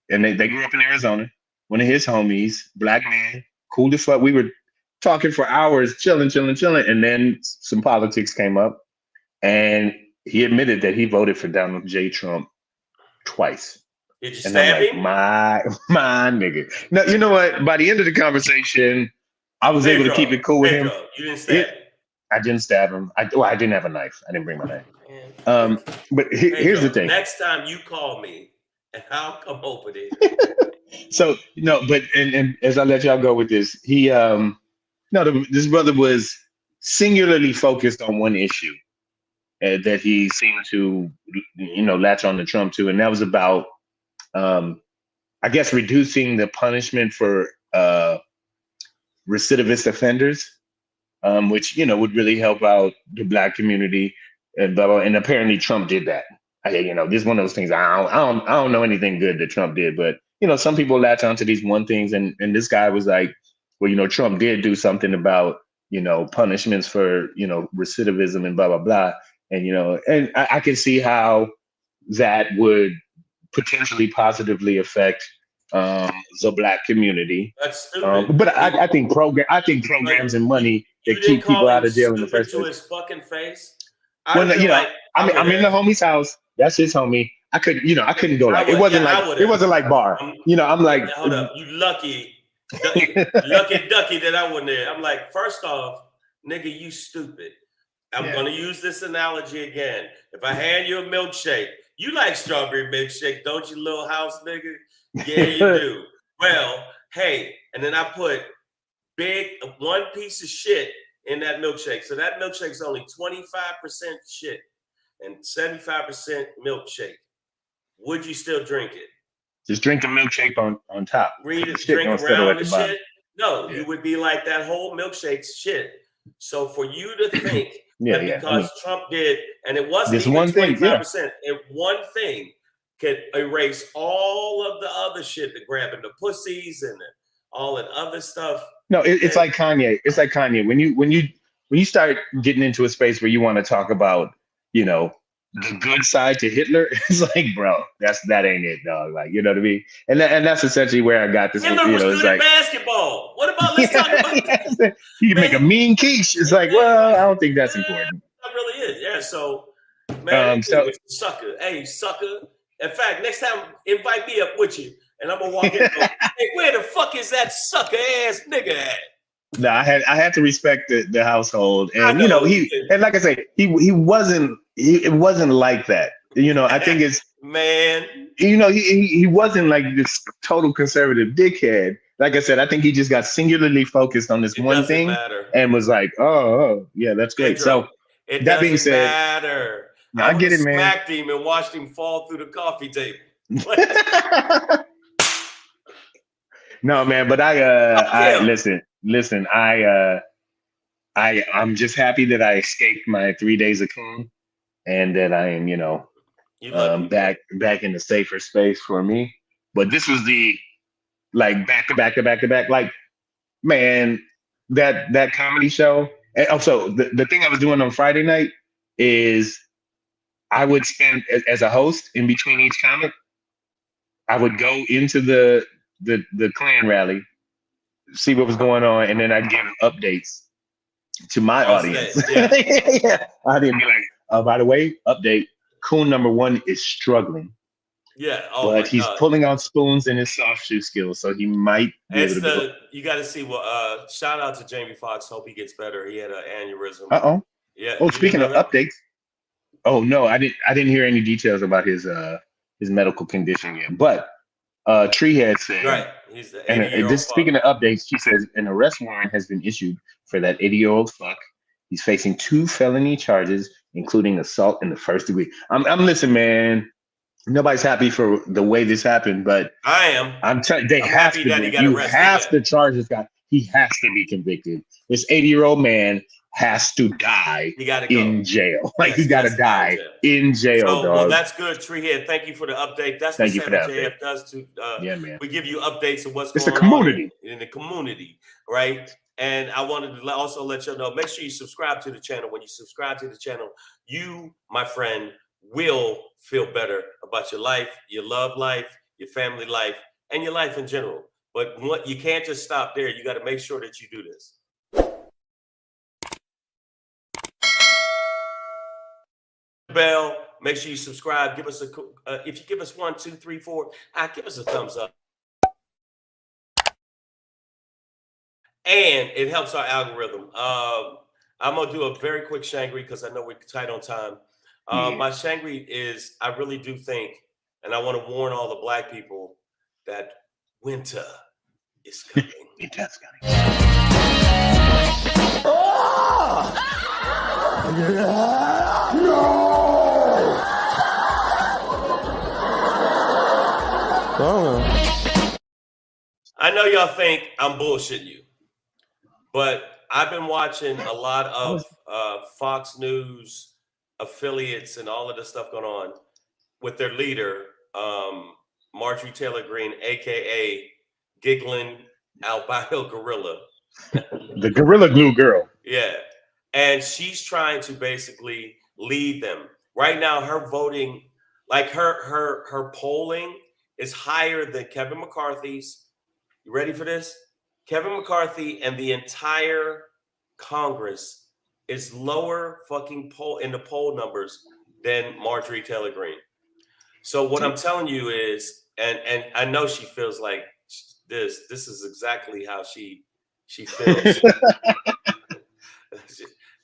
S2: And they grew up in Arizona. One of his homies, black man, cool as fuck. We were talking for hours, chilling. And then some politics came up. And he admitted that he voted for Donald J. Trump twice.
S1: Did you stab him?
S2: My nigga. No, you know what? By the end of the conversation, I was able to keep it cool with him.
S1: You didn't stab him.
S2: I didn't stab him. I didn't have a knife. I didn't bring my knife. But here's the thing. Next
S1: time you call me, and I'll come over there.
S2: So but as I let y'all go with this, this brother was singularly focused on one issue that he seemed to, latch on to Trump to, and that was about, I guess, reducing the punishment for recidivist offenders, which would really help out the black community, and blah, blah, and apparently Trump did that. This is one of those things. I don't know anything good that Trump did, but some people latch onto these one things, and this guy was like, well, Trump did do something about punishments for recidivism and blah blah blah, and and I can see how that would potentially positively affect the black community.
S1: That's stupid.
S2: But I think programs and money that keep people out of jail in the first place.
S1: To his fucking face.
S2: I'm in the homie's house. That's his homie. I couldn't go like it wasn't like bar. I'm like,
S1: hold up, you lucky ducky that I wasn't there. I'm like, first off, nigga, you stupid. I'm gonna use this analogy again. If I hand you a milkshake, you like strawberry milkshake, don't you, little house nigga? Yeah, you do. Well, hey, and then I put one piece of shit in that milkshake. So that milkshake's only 25% shit and 75% milkshake. Would you still drink it?
S2: Just drink the milkshake on top.
S1: Drink around the shit? No, you would be like that whole milkshake's shit. So for you to think that because Trump did, and it wasn't
S2: this
S1: even
S2: one
S1: 25%,
S2: thing,
S1: if one thing could erase all of the other shit, the grabbing the pussies and all that other stuff.
S2: No, it's like Kanye. It's like Kanye. When you start getting into a space where you want to talk about, the good side to Hitler, it's like, bro, that ain't it, dog. Like, you know what I mean? And that's essentially where I got this.
S1: Hitler was good at basketball. What about let's talk about that?
S2: You can make a mean quiche. It's like, well, I don't think that's important.
S1: That really is. Yeah. So, man, sucker. Hey, sucker. In fact, next time, invite me up with you, and I'm gonna walk in. Hey, where the fuck is that sucker ass nigga at?
S2: No, I had to respect the household, and and like I say, it wasn't like that. I think it's
S1: man.
S2: He wasn't like this total conservative dickhead. like I said, I think he just got singularly focused on this one thing and was like, oh, yeah, that's great.
S1: Pedro,
S2: So
S1: it
S2: that being
S1: doesn't
S2: said,
S1: matter.
S2: I get it, man.
S1: Smacked him and watched him fall through the coffee table.
S2: No, man, but listen, I'm just happy that I escaped my 3 days of COON and that I am, back in the safer space for me. But this was the back to back. Like, man, that comedy show. And also the thing I was doing on Friday night is I would spend as a host in between each comic, I would go into the Klan rally, see what was going on, and then I'd give updates to my audience. Yeah. I'd be like, oh, by the way, update, COON #1 is struggling.
S1: Yeah,
S2: but he's pulling out spoons in his soft shoe skills, so he might be able to do it.
S1: You got to see what. Shout out to Jamie Foxx. Hope he gets better. He had an aneurysm. Yeah.
S2: Oh, speaking of updates. Oh no, I didn't hear any details about his medical condition yet. But Treehead said,
S1: right. He's
S2: speaking of updates, she says an arrest warrant has been issued for that 80-year-old fuck. He's facing 2 felony charges, including assault in the 1st degree. I'm listening, man. Nobody's happy for the way this happened, but
S1: I am.
S2: I'm telling you, they have to. You have to charge this guy. He has to be convicted. This 80-year-old man has to die in jail. Like, he got to die in jail, dog.
S1: Well, that's good, Treehead. Thank you for the update. That's what JF does to.
S2: Yeah, man.
S1: We give you updates of what's
S2: going
S1: on in the community, right? And I wanted to also let you know, make sure you subscribe to the channel. When you subscribe to the channel, you, my friend, will feel better about your life, your love life, your family life, and your life in general. But you can't just stop there. You got to make sure that you do this. Bell, make sure you subscribe. Give us if you give us 1, 2, 3, 4, give us a thumbs up. And it helps our algorithm. I'm gonna do a very quick Shangry because I know we're tight on time. My Shangry is, I really do think, and I want to warn all the Black people that winter is coming.
S2: Winter's coming.
S1: I know y'all think I'm bullshitting you, but I've been watching a lot of Fox News affiliates and all of this stuff going on with their leader, Marjorie Taylor Greene, aka Giggling Albino Gorilla.
S2: The Gorilla Glue girl.
S1: Yeah. And she's trying to basically lead them. Right now, her voting, like her polling is higher than Kevin McCarthy's. You ready for this? Kevin McCarthy and the entire Congress is lower fucking poll in the poll numbers than Marjorie Taylor Greene. So what I'm telling you is, and I know she feels like this is exactly how she feels.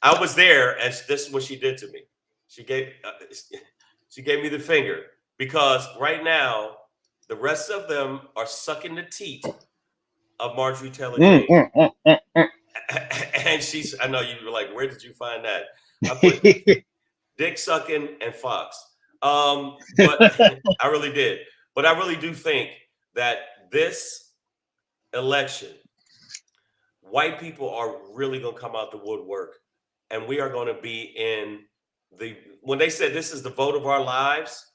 S1: I was there, and this is what she did to me. She gave me the finger, because right now the rest of them are sucking the teat of Marjorie Taylor Greene. And I know you were like, where did you find that? I put dick sucking and Fox. But I really did. But I really do think that this election, white people are really going to come out the woodwork, and we are going to be when they said this is the vote of our lives,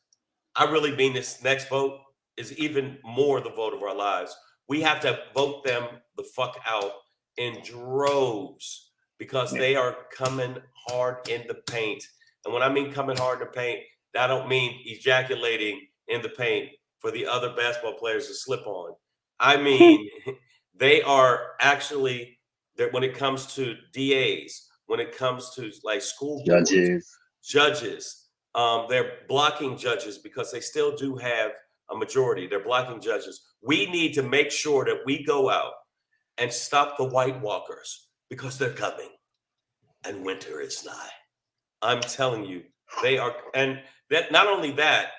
S1: I really mean this next vote is even more the vote of our lives. We have to vote them the fuck out in droves, because they are coming hard in the paint. And when I mean coming hard in the paint, I don't mean ejaculating in the paint for the other basketball players to slip on. I mean, they are actually, when it comes to DAs, when it comes to like school boards, judges, they're blocking judges because they still do have a majority. They're blocking judges. We need to make sure that we go out and stop the White Walkers, because they're coming and winter is nigh. I'm telling you, they are. And that, not only that,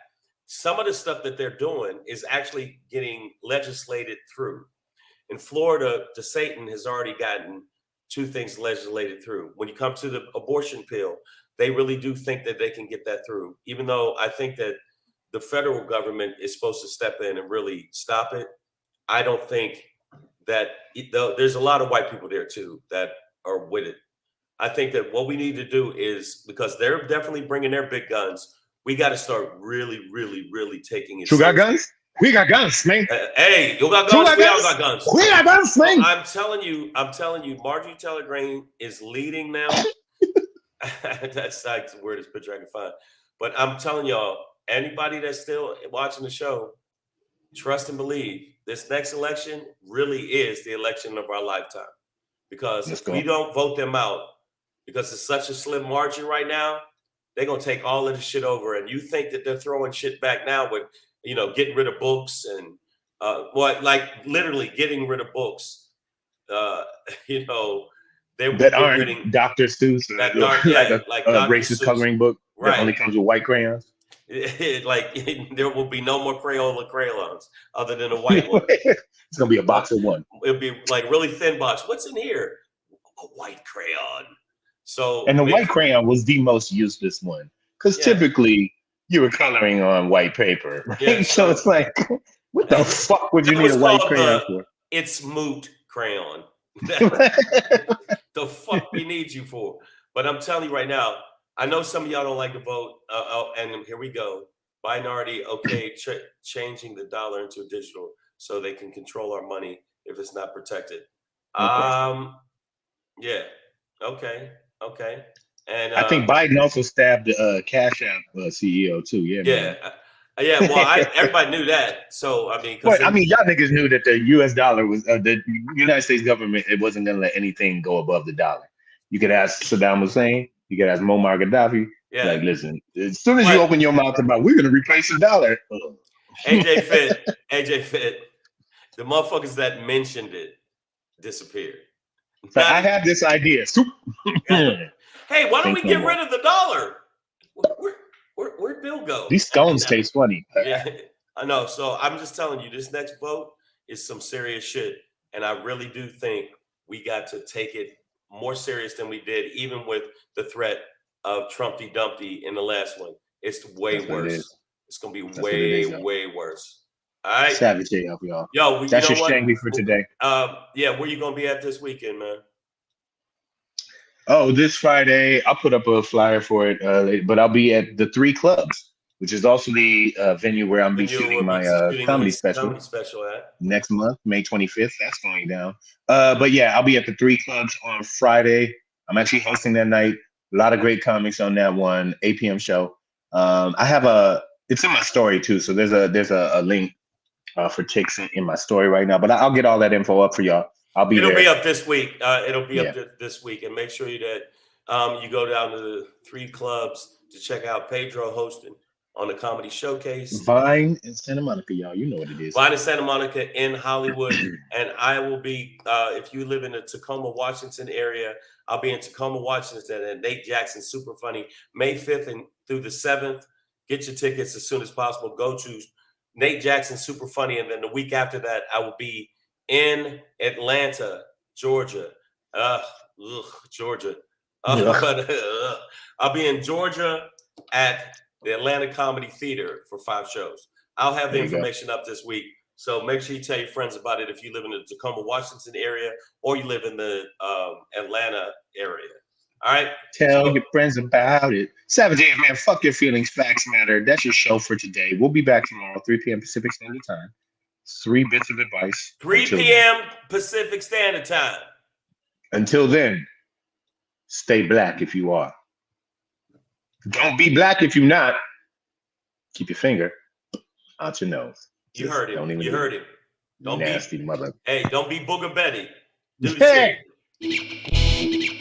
S1: some of the stuff that they're doing is actually getting legislated through. In Florida, the Satan has already gotten 2 things legislated through. When you come to the abortion pill, they really do think that they can get that through, even though I think that the federal government is supposed to step in and really stop it. I don't think that there's a lot of white people there too that are with it. I think that what we need to do is, because they're definitely bringing their big guns, we got to start really, really, really taking it.
S2: You got guns? We got guns, man.
S1: Hey, you got guns? We all got guns.
S2: We got guns, man.
S1: I'm telling you, Marjorie Taylor Greene is leading now. That's like the weirdest picture I can find. But I'm telling y'all, anybody that's still watching the show, trust and believe this next election really is the election of our lifetime. Because if we don't vote them out, because it's such a slim margin right now, they're going to take all of this shit over. And you think that they're throwing shit back now with, getting rid of books and like literally getting rid of books. They
S2: that aren't Dr. Seuss, like a racist Seuss coloring book that only comes with white crayons.
S1: There will be no more Crayola crayons other than a white one.
S2: It's gonna be a box of one.
S1: It'll be like really thin box. What's in here? A white crayon.
S2: And the white crayon was the most useless one, because typically you were coloring on white paper, right? Yeah, so it's like, what the fuck would you need a white crayon for?
S1: It's moot crayon. The fuck we need you for? But I'm telling you right now, I know some of y'all don't like to vote. And here we go. Minority, changing the dollar into a digital so they can control our money if it's not protected. Yeah. Okay. And
S2: I think Biden also stabbed Cash App CEO too. Yeah.
S1: Well, everybody knew that. So I mean,
S2: y'all niggas knew that the U.S. dollar was the United States government. It wasn't gonna let anything go above the dollar. You could ask Saddam Hussein. You could ask Muammar Gaddafi. Yeah. Like, listen, as soon as you open your mouth about we're gonna replace the dollar.
S1: AJ Fit, the motherfuckers that mentioned it disappeared.
S2: I have this idea.
S1: Hey, why don't we get rid of the dollar? Where'd Bill go?
S2: These scones taste funny.
S1: Yeah, I know. So I'm just telling you, this next vote is some serious shit. And I really do think we got to take it more serious than we did, even with the threat of Trumpy Dumpty in the last one. It's way worse. It's going to be way worse. All right.
S2: Savage up, y'all.
S1: Yo,
S2: that's your Shangry for today.
S1: Where you going to be at this weekend, man?
S2: Oh, this Friday, I'll put up a flyer for it, but I'll be at the 3 Clubs, which is also the venue where I'm shooting my comedy special next month, May 25th. That's going down. But yeah, I'll be at the 3 Clubs on Friday. I'm actually hosting that night. A lot of great comics on that one, 8 p.m. show. I have it's in my story too, so there's a link for tickets in my story right now. But I'll get all that info up for y'all. It'll
S1: be up this week. It'll be up this week, and make sure that you go down to the 3 Clubs to check out Pedro hosting on the Comedy Showcase.
S2: Vine in Santa Monica, y'all. You know what it is.
S1: Vine in Santa Monica in Hollywood, and I will be. If you live in the Tacoma, Washington area, I'll be in Tacoma, Washington at Nate Jackson Super Funny, May 5th and through the 7th. Get your tickets as soon as possible. Go to Nate Jackson Super Funny, and then the week after that, I will be in Atlanta, Georgia. Georgia. I'll be in Georgia at the Atlanta Comedy Theater for 5 shows. I'll have the information up this week. So make sure you tell your friends about it if you live in the Tacoma, Washington area, or you live in the Atlanta area. All right?
S2: Tell your friends about it. Savage AF, man, fuck your feelings. Facts matter. That's your show for today. We'll be back tomorrow, 3 p.m. Pacific Standard Time. 3 bits of advice.
S1: 3 p.m. Pacific Standard Time.
S2: Until then, stay black if you are. Don't be black if you're not. Keep your finger out your nose.
S1: You heard it. You heard it.
S2: Don't nasty mother.
S1: Hey, don't be Booger Betty. Do the shit.